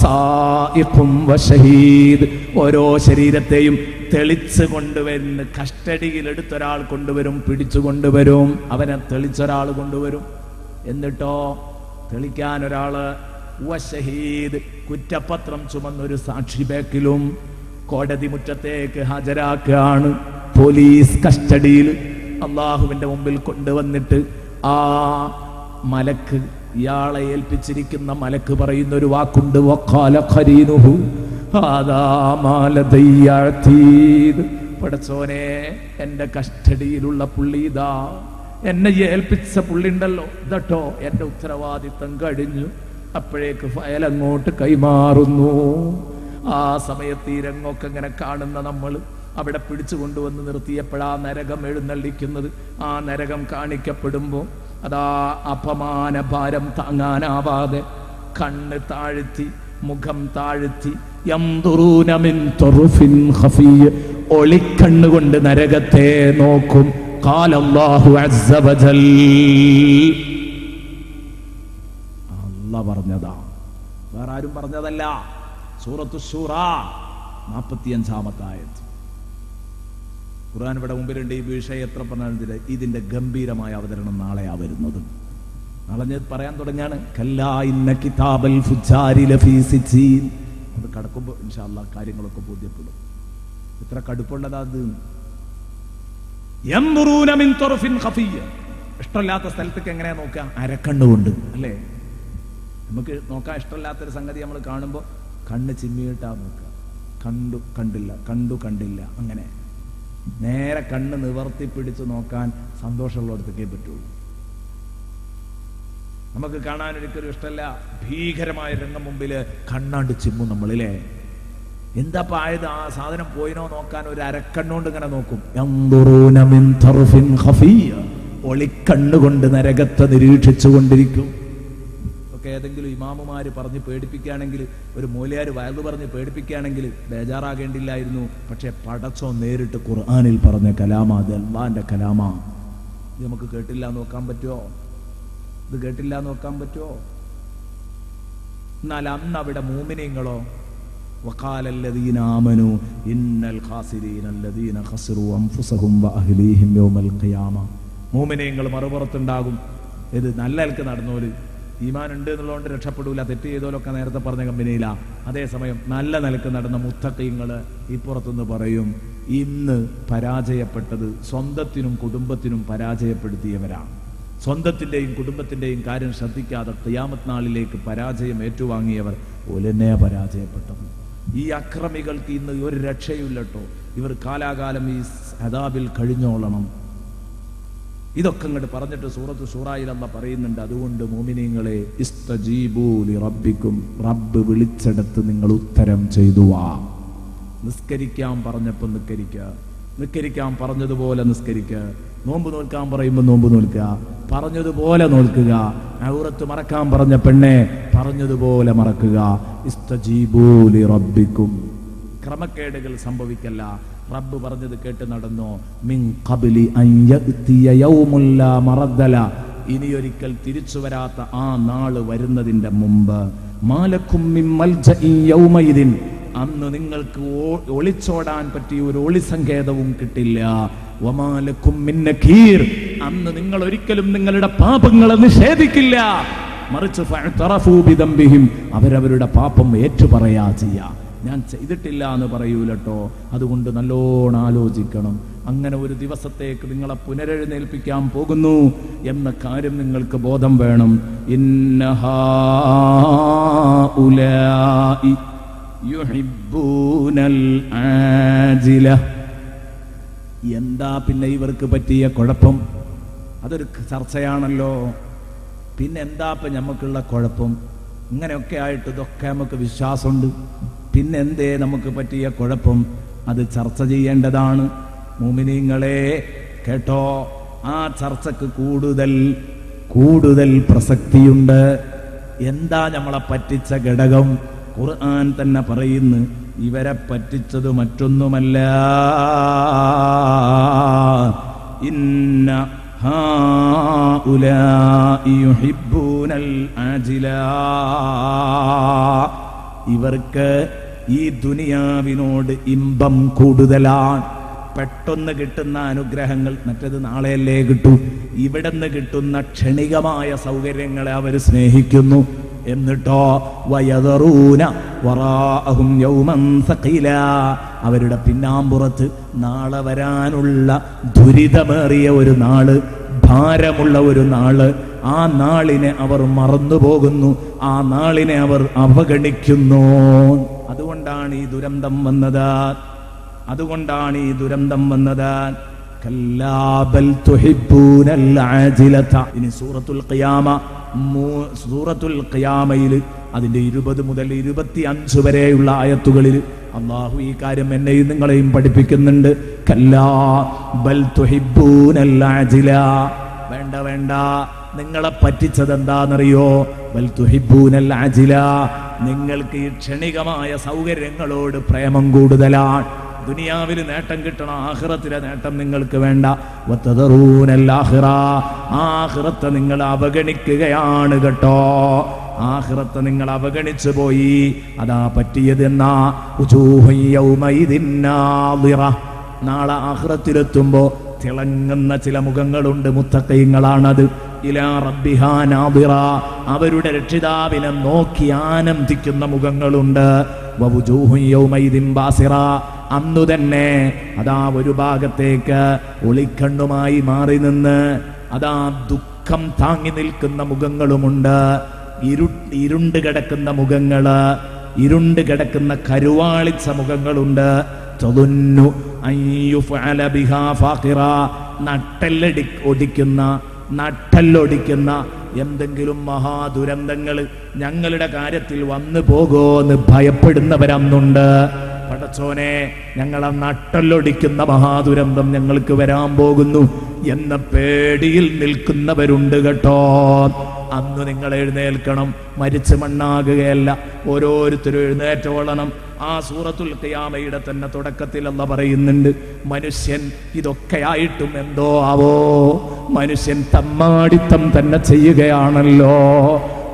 സായിഖും വശഹീദ്. ഓരോ ശരീരത്തെയും തെളിച്ചു കൊണ്ടുവരുന്ന, കസ്റ്റഡിയിൽ എടുത്തൊരാൾ കൊണ്ടുവരും, പിടിച്ചു കൊണ്ടുവരും. അവനെ തെളിച്ചൊരാൾ കൊണ്ടുവരും. എന്നിട്ടോ തെളിക്കാൻ ഒരാള്, വശഹീദ് കുറ്റപത്രം ചുമന്നൊരു സാക്ഷി ബാക്കിലും. കോടതി മുറ്റത്തേക്ക് ഹാജരാക്കുകയാണ്. പോലീസ് കസ്റ്റഡിയിൽ അള്ളാഹുവിന്റെ മുമ്പിൽ കൊണ്ടുവന്നിട്ട് ആ മലക്ക്, ഇയാളെ ഏൽപ്പിച്ചിരിക്കുന്ന മലക്ക് പറയുന്ന ഒരു വാക്കുണ്ട്, വഖാല ഖരീനുഹു ഹാദാ മാ ലദയ്യ അതീദ്. പടച്ചോനെ, എന്റെ കസ്റ്റഡിയിലുള്ള പുള്ളി ഇതാ, എന്നെ ഏൽപ്പിച്ച പുള്ളിണ്ടല്ലോ, ഇതട്ടോ എന്റെ ഉത്തരവാദിത്തം കഴിഞ്ഞു. അപ്പോഴേക്ക് ഫയൽ അങ്ങോട്ട് കൈമാറുന്നു. ആ സമയത്ത് ഈ രംഗമൊക്കെ ഇങ്ങനെ കാണുന്ന നമ്മൾ അവിടെ പിടിച്ചു കൊണ്ടുവന്ന് നിർത്തിയപ്പോഴാ നരകം എഴുന്നള്ളിക്കുന്നത്. ആ നരകം കാണിക്കപ്പെടുമ്പോൾ അതാ അപമാന ഭാരം താങ്ങാനാവാതെ കണ്ണ് താഴ്ത്തി, മുഖം താഴ്ത്തി, യംദുറൂന മിൻ തർഫിൻ ഖഫിയ്യ, ഒളിക്കണ്ണുകൊണ്ട് നരകത്തെ നോക്കും. ഖാല അല്ലാഹു അസ്സ വജൽ, അല്ലാഹ് പറഞ്ഞതാ, വേറെ ആരും പറഞ്ഞതല്ല. സൂറത്തു ശൂറ 45-ാമത്തെ ആയത്ത്. ഖുർആൻ ഇവിടെ മുമ്പിലുണ്ട്. ഈ വിഷയം എത്ര പറഞ്ഞാൽ ഇതിന്റെ ഗംഭീരമായ അവതരണം നാളെയാ വരുന്നത്. നാളെ പറയാൻ തുടങ്ങാണ് കല്ലാ ഇന്ന കിതാബൽ ഫുജാരി ലഫീ സിജീൻ. അത് കടക്കുമ്പോൾ ഇൻഷാ അല്ലാഹ് കാര്യങ്ങളൊക്കെ ബോധ്യപ്പെടും. എത്ര കടുപ്പുള്ളതാ അത്. യൻദുറൂന മിൻ തർഫിൻ ഖഫിയ്യ. ഇഷ്ടമില്ലാത്ത സ്ഥലത്തേക്ക് എങ്ങനെയാ നോക്കുക? അരക്കണ്ണുകൊണ്ട് അല്ലേ? നമുക്ക് നോക്കാൻ ഇഷ്ടമില്ലാത്തൊരു സംഗതി നമ്മൾ കാണുമ്പോൾ കണ്ണ് ചിമ്മിയിട്ടാ നോക്കുക. കണ്ടില്ല അങ്ങനെ നേരെ കണ്ണ് നിവർത്തി പിടിച്ച് നോക്കാൻ സന്തോഷമുള്ളിടത്തേക്കേ പറ്റുള്ളൂ. നമുക്ക് കാണാൻ ഒരിക്കലും ഇഷ്ടമല്ല. ഭീകരമായ രംഗം മുമ്പില് കണ്ണാണ്ട് ചിമ്മും നമ്മളില്ലേ. എന്താ ആയത്? ആ സാധനം പോയിനോ നോക്കാൻ ഒരു അരക്കണ്ണുകൊണ്ട് ഇങ്ങനെ നോക്കും. ഒളിക്കണ്ണുകൊണ്ട് നരകത്തെ നിരീക്ഷിച്ചു കൊണ്ടിരിക്കും. ഒക്കെ ഏതെങ്കിലും ഇമാമുമാര് പറഞ്ഞ് പേടിപ്പിക്കുകയാണെങ്കിൽ, ഒരു മൂലയാര് വയലു പറഞ്ഞ് പേടിപ്പിക്കുകയാണെങ്കിൽ ബേജാറാകേണ്ടില്ലായിരുന്നു. പക്ഷെ പടച്ചോ നേരിട്ട് ഖുർആനിൽ പറഞ്ഞ കലാമാ, അത് അല്ലാഹുവിന്റെ കലാമാ. ഇത് നമുക്ക് കേട്ടില്ല നോക്കാൻ പറ്റുമോ? ഇത് കേട്ടില്ല നോക്കാൻ പറ്റുമോ? എന്നാൽ അന്ന് അവിടെ മൂമിനീങ്ങളോ വഖാലല്ലദീന ആമനൂ ഇന്നൽ ഖാസിരീന അല്ലദീന ഖസറൂ അൻഫുസഹും വഅഹ്ലീഹിം യൗമൽ ഖിയാമ. മൂമിനീങ്ങൾ മറുപുറത്തുണ്ടാകും. ഇത് നല്ല നിലക്ക് നടന്നോല്, ഈമാൻ ഉണ്ട് എന്നുള്ളതുകൊണ്ട് രക്ഷപ്പെടൂല, തെറ്റ് ചെയ്തോലൊക്കെ നേരത്തെ പറഞ്ഞ കമ്പനിയിലാ. അതേസമയം നല്ല നിലക്ക് നടന്ന മുത്തഖീങ്ങൾ ഇപ്പുറത്തുനിന്ന് പറയും ഇന്ന് പരാജയപ്പെട്ടത് സ്വന്തത്തിനും കുടുംബത്തിനും പരാജയപ്പെടുത്തിയവരാണ്. സ്വന്തത്തിന്റെയും കുടുംബത്തിന്റെയും കാര്യം ശ്രദ്ധിക്കാതെ ഖിയാമത്ത് നാളിലേക്ക് പരാജയം ഏറ്റുവാങ്ങിയവർ ഓലെന്നെ പരാജയപ്പെട്ടത്. ഈ അക്രമികൾക്ക് ഇന്ന് ഒരു രക്ഷയുമില്ലട്ടോ. ഇവർ കാലാകാലം ഈ അദാബിൽ കഴിഞ്ഞോളണം. ഇതൊക്കെ ഇങ്ങോട്ട് പറഞ്ഞിട്ട് സൂറത്ത് ശൂറായിൽ അല്ലാഹ് പറയുന്നുണ്ട്. അതുകൊണ്ട് മുഅ്മിനീങ്ങളെ ഇസ്തജീബൂ ലിറബ്ബിക്കും, റബ്ബ് വിളിച്ചെടുത്ത് നിങ്ങൾ ഉത്തരം ചെയ്തുവാ. നിസ്കരിക്കാൻ പറഞ്ഞപ്പോൾ നിസ്കരിക്കാൻ പറഞ്ഞതുപോലെ നിസ്കരിക്കുക. നോമ്പ് നോൽക്കാൻ പറയുമ്പോൾ നോമ്പ് നോൽക്കുക, പറഞ്ഞതുപോലെ നോൽക്കുക. ഔറത്ത് മറക്കാൻ പറഞ്ഞ പെണ്ണെ പറഞ്ഞതുപോലെ മറക്കുക. ഇസ്തജീബൂ ലിറബ്ബിക്കും, ക്രമക്കേടുകൾ സംഭവിക്കല്ല. റബ്ബ് പറഞ്ഞത് കേട്ട് നടന്നോ. മിൻ ഖബ്ലി അൻ യഅതിയ യൗമുൻ ലാ മറദ്ദല, ഇനിയൊരിക്കൽ തിരിച്ചു വരാത്ത ആ നാള് വരുന്നതിന്റെ മുമ്പ്. മാലക്കും മിൻ മൽജഇ യൗമയിദിൻ, അന്ന് നിങ്ങൾക്ക് ഒളിച്ചോടാൻ പറ്റിയ ഒരു ഒളിസങ്കേതവും കിട്ടില്ല. വമാലക്കും മിൻ നകീർ, അന്ന് നിങ്ങൾ ഒരിക്കലും നിങ്ങളുടെ പാപങ്ങളെ നിഷേധിക്കില്ല. മറിച്ച് ഫഅതറഫൂ ബിദംബിഹിം, അവരവരുടെ പാപം ഏറ്റുപറയാ ചെയ്യാ. ഞാൻ ചെയ്തിട്ടില്ല എന്ന് പറയൂലട്ടോ. അതുകൊണ്ട് നല്ലോണം ആലോചിക്കണം. അങ്ങനെ ഒരു ദിവസത്തേക്ക് നിങ്ങളെ പുനരെഴുന്നേൽപ്പിക്കാൻ പോകുന്നു എന്ന കാര്യം നിങ്ങൾക്ക് ബോധം വേണം. ഇന്നഹാഉലാഇ യുഹിബ്ബൂനൽ ആജില. എന്താ പിന്നെ ഇവർക്ക് പറ്റിയ കുഴപ്പം? അതൊരു ചർച്ചയാണല്ലോ. പിന്നെ എന്താ ഇപ്പം നമുക്കുള്ള കുഴപ്പം? ഇങ്ങനെയൊക്കെ ആയിട്ട് ഇതൊക്കെ നമുക്ക് വിശ്വാസമുണ്ട്. പിന്നെ എന്തേ നമുക്ക് പറ്റിയ കുഴപ്പം? അത് ചർച്ച ചെയ്യേണ്ടതാണ്. മുഅ്മിനീങ്ങളെ കേട്ടോ, ആ ചർച്ചക്ക് കൂടുതൽ പ്രസക്തിയുണ്ട്. എന്താ നമ്മളെ പറ്റിച്ച ഘടകം? ഖുർആൻ തന്നെ പറയുന്നു, ഇവരെ പറ്റിച്ചത് മറ്റൊന്നുമല്ല. ഇന്ന ഹാഉലാഇ യുഹിബ്ബൂനൽ ആജില, ഇവർക്ക് ഈ ദുനിയാവിനോട് ഇമ്പം കൂടുതലാണ്. പെട്ടെന്ന് കിട്ടുന്ന അനുഗ്രഹങ്ങൾ മറ്റത് നാളെയല്ലേ കിട്ടൂ. ഇവിടുന്ന് കിട്ടുന്ന ക്ഷണികമായ സൗകര്യങ്ങളെ അവർ സ്നേഹിക്കുന്നു. എന്നിട്ടോ വയദറൂന വറാഅഹും യൗമൻ സഖീല, അവരുടെ പിന്നാമ്പുറത്ത് നാളെ വരാനുള്ള ദുരിതമേറിയ ഒരു നാള്, ഭാരമുള്ള ഒരു നാള്, ആ നാളിനെ അവർ മറന്നുപോകുന്നു, ആ നാളിനെ അവർ അവഗണിക്കുന്നു. അതുകൊണ്ടാണ് ഈ ദുരന്തം വന്നത്. കല്ലാ ബൽ തുഹിബ്ബൂനൽ ആജിലത. ഇനി സൂറത്തുൽ ഖിയാമയിൽ അതിന്റെ 20 മുതൽ 25 വരെയുള്ള ആയത്തുകളിൽ അല്ലാഹു ഈ കാര്യം എന്നെയും നിങ്ങളെയും പഠിപ്പിക്കുന്നുണ്ട്. കല്ലാ ബൽ തുഹിബ്ബൂനൽ ആജില. വേണ്ട, നിങ്ങളെ പറ്റിച്ചത് എന്താണെന്നറിയോ? ബൽ തുഹിബ്ബൂനൽ ആജില, നിങ്ങൾക്ക് ഈ ക്ഷണികമായ സൗകര്യങ്ങളോട് പ്രേമം കൂടുതലാണ്. ദുനിയാവിൽ നേട്ടം കിട്ടണം, ആഖിറത്തിലെ നേട്ടം നിങ്ങൾക്ക് വേണ്ട. വതദറൂനൽ ആഖിറ, ആഖിറത്തെ നിങ്ങൾ അവഗണിക്കുകയാണ് കേട്ടോ. ആഖിറത്തെ നിങ്ങൾ അവഗണിച്ചു പോയി. അതാ പറ്റിയത്. എന്നാ ഉജൂഹു യൗമഇദിൻ നാദിറ, നാളെ ആഖിറത്തിലെത്തുമ്പോ തിളങ്ങുന്ന ചില മുഖങ്ങളുണ്ട്. മുത്തഖീങ്ങളാണത്. ഇലാ റബ്ബിഹാ നാദിറ, അവരുടെ രക്ഷിതാവിനെ നോക്കി ആനന്ദിക്കുന്ന മുഖങ്ങളുണ്ട്. വവുജൂഹുൻ യൗമൈദിൻ ബാസിറ, അന്നു തന്നെ അതാ ഒരു ഭാഗത്തേക്ക് ഒളിക്കണ്ണുമായി മാറി നിന്ന് അതാ ദുഃഖം താങ്ങി നിൽക്കുന്ന മുഖങ്ങളുമുണ്ട്. ഇരുണ്ട് കിടക്കുന്ന മുഖങ്ങള്, ഇരുണ്ട് കിടക്കുന്ന കരുവാളിച്ച മുഖങ്ങളുണ്ട്. തദുന്നു അൻ യുഫഅല ബിഹാ ഫാഖിറ, നട്ടല്ലൊടിക്കുന്ന എന്തെങ്കിലും മഹാദുരന്തങ്ങൾ ഞങ്ങളുടെ കാര്യത്തിൽ വന്നു പോകോന്ന് ഭയപ്പെടുന്നവരന്നുണ്ട്. പടച്ചോനെ, ഞങ്ങളെ നട്ടല്ലൊടിക്കുന്ന മഹാദുരന്തം ഞങ്ങൾക്ക് വരാൻ പോകുന്നു എന്ന പേടിയിൽ നിൽക്കുന്നവരുണ്ട് കേട്ടോ. അന്ന് നിങ്ങൾ എഴുന്നേൽക്കണം, മരിച്ചു മണ്ണാകുകയല്ല. ഓരോരുത്തരും എഴുന്നേറ്റോളണം. ആ സൂറത്തുൽ ഖിയാമയുടെ തന്നെ തുടക്കത്തിൽ അല്ലാഹ് പറയുന്നുണ്ട്, മനുഷ്യൻ ഇതൊക്കെയായിട്ടും എന്തോ ആവോ, മനുഷ്യൻ തമ്മാടിത്തം തന്നെ ചെയ്യുകയാണല്ലോ.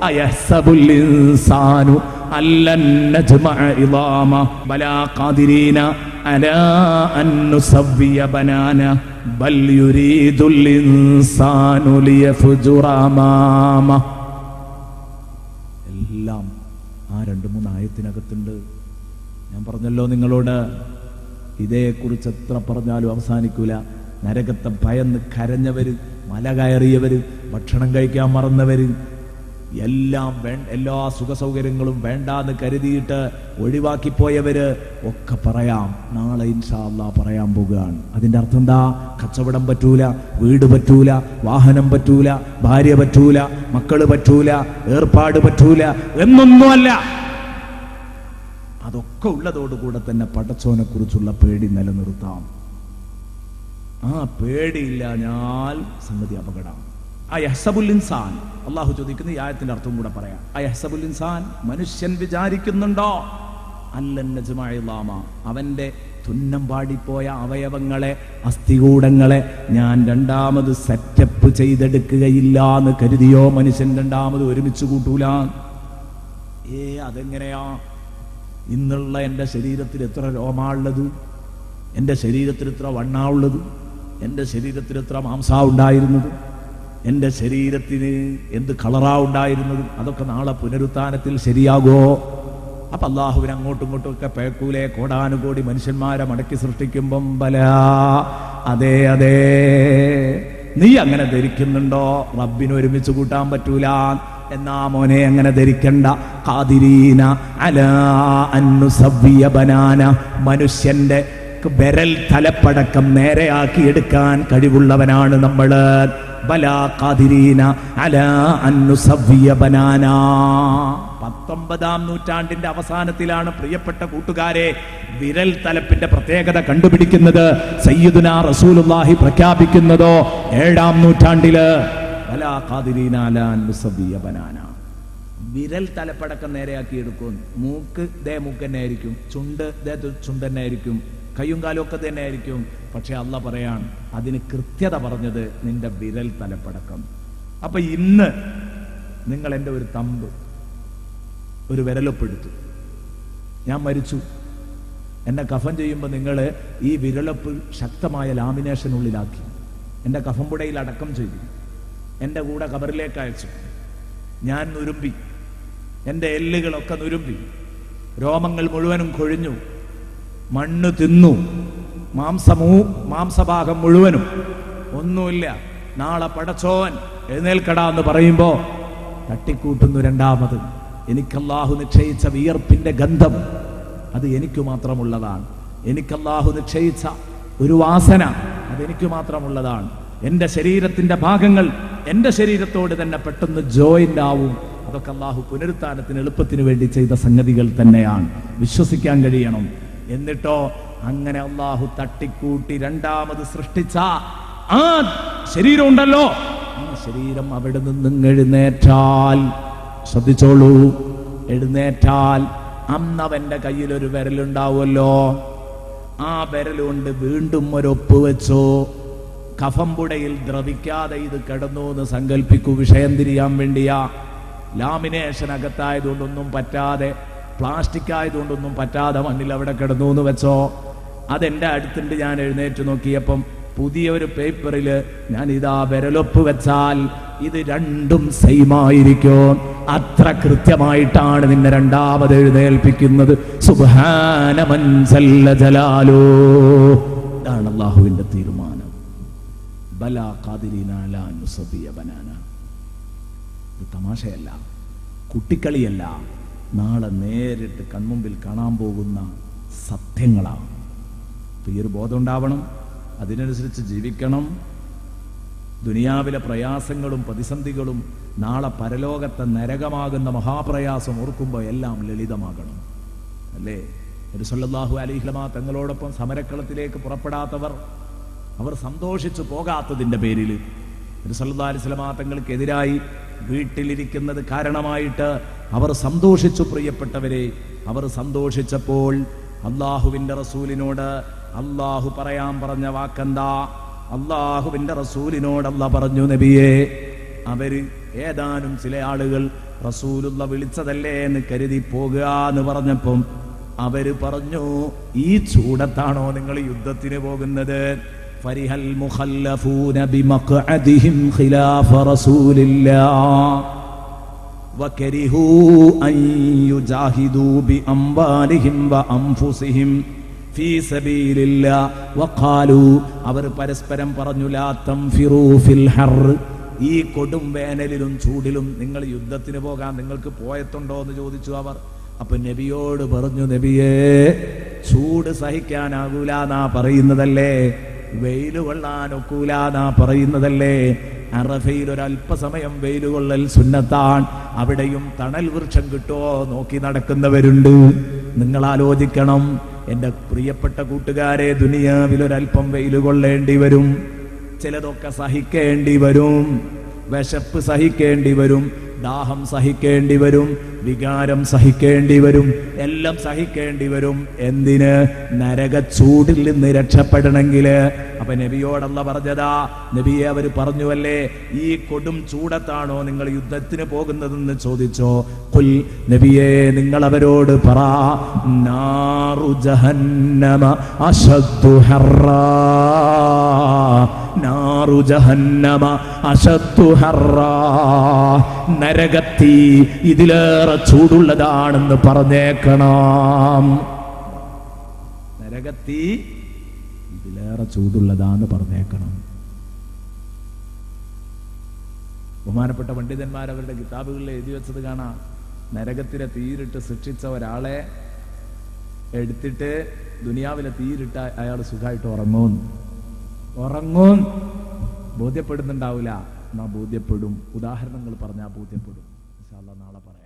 അയഹ്സബുൽ ഇൻസാനു അല്ലൻ നജ്മഅ ഇളാമ ബലാ ഖാദിരീന അലാ അൻ നുസവ്വിയ ബനാന ബൽ യുരീദുൽ ഇൻസാനു ലിയഫ്ജുറ അമാമ. എല്ലാം ആ 2-3 ആയത്തിനകത്തുണ്ട്. ഞാൻ പറഞ്ഞല്ലോ നിങ്ങളോട്, ഇതേക്കുറിച്ച് എത്ര പറഞ്ഞാലും അവസാനിക്കൂല. നരകത്തെ ഭയന്ന് കരഞ്ഞവര്, മല കയറിയവര്, ഭക്ഷണം കഴിക്കാൻ മറന്നവര്, എല്ലാ സുഖസൗകര്യങ്ങളും വേണ്ടാന്ന് കരുതിയിട്ട് ഒഴിവാക്കിപ്പോയവര് ഒക്കെ പറയാം, നാളെ ഇൻഷാ അല്ലാഹ് പറയാൻ പോകുകയാണ്. അതിന്റെ അർത്ഥം എന്താ? കച്ചവടം പറ്റൂല, വീട് പറ്റൂല, വാഹനം പറ്റൂല, ഭാര്യ പറ്റൂല, മക്കള് പറ്റൂല, ഏർപ്പാട് പറ്റൂല എന്നൊന്നുമല്ല. അതൊക്കെ ഉള്ളതോടുകൂടെ തന്നെ പടച്ചോനെ കുറിച്ചുള്ള പേടി നിലനിർത്താം. ആ പേടിയില്ലാഞ്ഞാൽ സംഗതി അപകടം. അയഹ്സബുൽ ഇൻസാൻ, അള്ളാഹു ചോദിക്കുന്ന ഈ ആയത്തിന്റെ അർത്ഥം കൂടെ പറയാം. അയഹ്സബുൽ ഇൻസാൻ, മനുഷ്യൻ വിചാരിക്കുന്നുണ്ടോ, അല്ലൻ നജ്മഅ ഇളാമ, അവന്റെ തുന്നം പാടിപ്പോയ അവയവങ്ങളെ, അസ്ഥികൂടങ്ങളെ ഞാൻ രണ്ടാമത് സെറ്റപ്പ് ചെയ്തെടുക്കുകയില്ല എന്ന് കരുതിയോ? മനുഷ്യൻ രണ്ടാമത് ഒരുമിച്ച് കൂട്ടൂല. അതെങ്ങനെയാ? ഇന്നുള്ള എൻ്റെ ശരീരത്തിൽ എത്ര രോമാണുള്ളത്, എൻ്റെ ശരീരത്തിൽ എത്ര വണ്ണാവുള്ളത്, എൻ്റെ ശരീരത്തിൽ എത്ര മാംസാ ഉണ്ടായിരുന്നത്, എൻ്റെ ശരീരത്തിന് എന്ത് കളറാ ഉണ്ടായിരുന്നത്, അതൊക്കെ നാളെ പുനരുത്ഥാനത്തിൽ ശരിയാകോ? അപ്പൊ അള്ളാഹുവിന് അങ്ങോട്ടും ഇങ്ങോട്ടും ഒക്കെ പേക്കൂലെ? കോടാനുകോടി മനുഷ്യന്മാരെ മടക്കി സൃഷ്ടിക്കുമ്പം ബലാ, അതെ അതെ, നീ അങ്ങനെ ധരിക്കുന്നുണ്ടോ റബ്ബിനെ ഒരുമിച്ച് കൂട്ടാൻ പറ്റൂല? എന്നാ മോനെ അങ്ങനെ ധരിക്കണ്ട. ഖാദിരീന അലാ അൻ നുസവ്വിയ ബനാന, മനുഷ്യന്റെ വിരൽ തലപ്പടക്കം നേരെയാക്കി എടുക്കാൻ കഴിവുള്ളവനാണ് നമ്മള്. ബലാ ഖാദിരീന അലാ അൻ നുസവ്വിയ ബനാന. 19-ാം നൂറ്റാണ്ടിന്റെ അവസാനത്തിലാണ് പ്രിയപ്പെട്ട കൂട്ടുകാരെ വിരൽ തലപ്പിന്റെ പ്രത്യേകത കണ്ടുപിടിക്കുന്നത്. സയ്യിദുനാ റസൂലുള്ളാഹി പ്രഖ്യാപിക്കുന്നതോ 7-ാം നൂറ്റാണ്ടില്. ബലാ ഖാദിരീന അലാ അൻ നുസവ്വിയ ബനാന. വിരൽ തലപ്പടക്കം നേരെയാക്കി എടുക്കും. മൂക്ക് മൂക്ക് തന്നെ ആയിരിക്കും, ചുണ്ട് ചുണ്ട് തന്നെ ആയിരിക്കും, കയ്യും കാലും ഒക്കെ തന്നെ ആയിരിക്കും. പക്ഷെ അള്ളാഹ് പറയാണ്, അതിന് കൃത്യത പറഞ്ഞത് നിന്റെ വിരൽ തലപ്പടക്കം. അപ്പൊ ഇന്ന് നിങ്ങൾ എൻ്റെ ഒരു തമ്പ്, ഒരു വിരലൊപ്പെടുത്തു, ഞാൻ മരിച്ചു, എന്നെ കഫൻ ചെയ്യുമ്പോൾ നിങ്ങൾ ഈ വിരലൊപ്പ് ശക്തമായ ലാമിനേഷനുള്ളിലാക്കി എൻ്റെ കഫംപുടയിൽ അടക്കം ചെയ്തു, എൻ്റെ കൂടെ കബറിലേക്ക് അയച്ചു. ഞാൻ നുരുമ്പി, എൻ്റെ എല്ലുകളൊക്കെ നുരുമ്പി, രോമങ്ങൾ മുഴുവനും കൊഴിഞ്ഞു, മണ്ണ് തിന്നു, മാംസഭാഗം മുഴുവനും ഒന്നുമില്ല. നാളെ പടച്ചോൻ എഴുന്നേൽക്കടാ എന്ന് പറയുമ്പോ തട്ടിക്കൂട്ടുന്നു രണ്ടാമത്. എനിക്കല്ലാഹു നിശ്ചയിച്ച വിയർപ്പിന്റെ ഗന്ധം അത് എനിക്ക് മാത്രമുള്ളതാണ്. എനിക്കല്ലാഹു നിശ്ചയിച്ച ഒരു വാസന അതെനിക്ക് മാത്രമുള്ളതാണ്. എൻ്റെ ശരീരത്തിന്റെ ഭാഗങ്ങൾ എൻ്റെ ശരീരത്തോട് തന്നെ പെട്ടെന്ന് ജോയിന്റ് ആവും. അതൊക്കെ അല്ലാഹു പുനരുത്ഥാനത്തിന് എളുപ്പത്തിന് വേണ്ടി ചെയ്ത സംഗതികൾ തന്നെയാണ്, വിശ്വസിക്കാൻ കഴിയണം. എന്നിട്ടോ അങ്ങനെ അല്ലാഹു തട്ടിക്കൂട്ടി രണ്ടാമത് സൃഷ്ടിച്ച ആ ശരീരം ഉണ്ടല്ലോ, ആ ശരീരം അവിടെ നിന്നും എഴുന്നേറ്റാൽ, ശ്രദ്ധിച്ചോളൂ, എഴുന്നേറ്റാൽ അന്നവന്റെ കയ്യിൽ ഒരു വിരലുണ്ടാവുമല്ലോ, ആ വിരലുകൊണ്ട് വീണ്ടും ഒരൊപ്പ് വെച്ചോ. കഫംപുടയിൽ ദ്രവിക്കാതെ ഇത് കിടന്നു എന്ന് സങ്കല്പിക്കൂ. വിഷയം തിരിയാൻ വേണ്ടിയാ. ലാമിനേഷൻ അകത്തായതുകൊണ്ടൊന്നും പറ്റാതെ, പ്ലാസ്റ്റിക് ആയതുകൊണ്ടൊന്നും പറ്റാതെ മണ്ണിൽ അവിടെ കിടന്നു എന്ന് വെച്ചോ. അതെന്റെ അടുത്തുണ്ട്. ഞാൻ എഴുന്നേറ്റ് നോക്കിയപ്പം പുതിയൊരു പേപ്പറിൽ ഞാൻ ഇതാ വിരലൊപ്പ് വെച്ചാൽ ഇത് രണ്ടും സെയിമായിരിക്കും. അത്ര കൃത്യമായിട്ടാണ് നിന്നെ രണ്ടാമത് എഴുന്നേൽപ്പിക്കുന്നത്. സുബ്ഹാന മൻ ജല്ല ജലാലു. ഇതാണ് അല്ലാഹുവിന്റെ തീരുമാനം. ബലാ ഖാദിരീന അലാ നുസബിയ ബനാന. ഇത് തമാശയല്ല, കുട്ടിക്കളിയല്ല. നാളെ നേരിട്ട് കൺമുമ്പിൽ കാണാൻ പോകുന്ന സത്യങ്ങളാണ്. ഈ ഒരു ബോധം ഉണ്ടാവണം, അതിനനുസരിച്ച് ജീവിക്കണം. ദുനിയാവിലെ പ്രയാസങ്ങളും പ്രതിസന്ധികളും നാളെ പരലോകത്തെ നരകമാകുന്ന മഹാപ്രയാസം ഓർക്കുമ്പോൾ എല്ലാം ലളിതമാകണം, അല്ലേ? നബി സല്ലല്ലാഹു അലൈഹി വസല്ലം തങ്ങളോടൊപ്പം സമരക്കളത്തിലേക്ക് പുറപ്പെടാത്തവർ, അവർ സന്തോഷിച്ചു പോകാത്തതിൻ്റെ പേരിൽ നബി സല്ലല്ലാഹു അലൈഹി വസല്ലം തങ്ങൾക്കെതിരായി വീട്ടിലിരിക്കുന്നത് കാരണമായിട്ട് അവർ സന്തോഷിച്ചു. പ്രിയപ്പെട്ടവരെ, അവർ സന്തോഷിച്ചപ്പോൾ അള്ളാഹുവിൻ്റെ റസൂലിനോട് അള്ളാഹു പറയാൻ പറഞ്ഞ വാക്കെന്താ? അള്ളാഹുവിൻ്റെ റസൂലിനോട് അല്ലാഹു പറഞ്ഞു, നബിയെ, അവര് ഏതാനും ചില ആളുകൾ റസൂലുള്ള വിളിച്ചതല്ലേ എന്ന് കരുതി പോകുക എന്ന് പറഞ്ഞപ്പം അവര് പറഞ്ഞു, ഈ ചൂടത്താണോ നിങ്ങൾ യുദ്ധത്തിന് പോകുന്നത്? ഫരിഹൽ മുഖല്ലഫൂന ബിമഖഅദിഹിം ഖിലാഫ റസൂലില്ലാഹ് വകരിഹു അൻ യുജാഹിദു ബിഅംവാലിഹിം വഅൻഫുസിഹിം ഫീ സബീലില്ലാഹ് വഖാലു, അവർ പരസ്പരം പറഞ്ഞു, ലാ തൻഫിറൂ ഫിൽ ഹർ, ഈ കൊടും വേനലിലും ചൂടിലും നിങ്ങൾ യുദ്ധത്തിന് പോകാൻ നിങ്ങൾക്ക് പോയത്തുണ്ടോ എന്ന് ചോദിച്ചു അവർ. അപ്പൊ നബിയോട് പറഞ്ഞു, നബിയേ, ചൂട് സഹിക്കാനാകൂലാന്നാ പറയുന്നതല്ലേ, വെയിൽ കൊള്ളാനൊക്കൂലാന്നാ പറയുന്നതല്ലേ. അറഫയിൽ ഒരല്പസമയം വെയിൽ കൊള്ളൽ സുന്നത്താണ്. അവിടെയും തണൽ വൃക്ഷം കിട്ടുമോ നോക്കി നടക്കുന്നവരുണ്ട്. നിങ്ങൾ ആലോചിക്കണം എൻ്റെ പ്രിയപ്പെട്ട കൂട്ടുകാരെ, ദുനിയാവിൽ ഒരല്പം വെയിൽ കൊള്ളേണ്ടി വരും, ചിലതൊക്കെ സഹിക്കേണ്ടി വരും. വിശപ്പ് സഹിക്കേണ്ടി വരും, ദാഹം സഹിക്കേണ്ടി വരും, വികാരം സഹിക്കേണ്ടി വരും, എല്ലാം സഹിക്കേണ്ടി വരും. എന്തിന്? നരകച്ചൂടിൽ നിന്ന് രക്ഷപ്പെടണമെങ്കിൽ. അപ്പൊ നബിയോടല്ല പറഞ്ഞതാ, നബിയെ അവർ പറഞ്ഞുവല്ലേ, ഈ കൊടും ചൂടത്താണോ നിങ്ങൾ യുദ്ധത്തിന് പോകുന്നതെന്ന് ചോദിച്ചോ. ഖുൽ, നബിയെ നിങ്ങൾ അവരോട് പറ, നാറു ജഹന്നമ അശദ്ദു ഹർറാ, നാറു ജഹന്നമ അശദ്ദു ഹർറാ, നരകത്തീ ഇതിലേറെ ചൂടുള്ളതാണെന്ന് പറഞ്ഞേക്കണം. നരകത്തീ ഇതിലേറെ ചൂടുള്ളതാന്ന് പറഞ്ഞേക്കണം. ബഹുമാനപ്പെട്ട പണ്ഡിതന്മാർ അവരുടെ കിതാബുകളിൽ എഴുതി വെച്ചത് കാണാം. നരകത്തിലെ തീരിട്ട് സൃഷ്ടിച്ച ഒരാളെ എടുത്തിട്ട് ദുനിയാവിലെ തീരിട്ട് അയാൾ സുഖമായിട്ട് ഉറങ്ങും. ബോധ്യപ്പെടുന്നുണ്ടാവില്ല, എന്നാ ബോധ്യപ്പെടും. ഉദാഹരണങ്ങൾ പറഞ്ഞാൽ ബോധ്യപ്പെടും. ഇൻഷാ അല്ലാഹ് നാളെ പറയാം.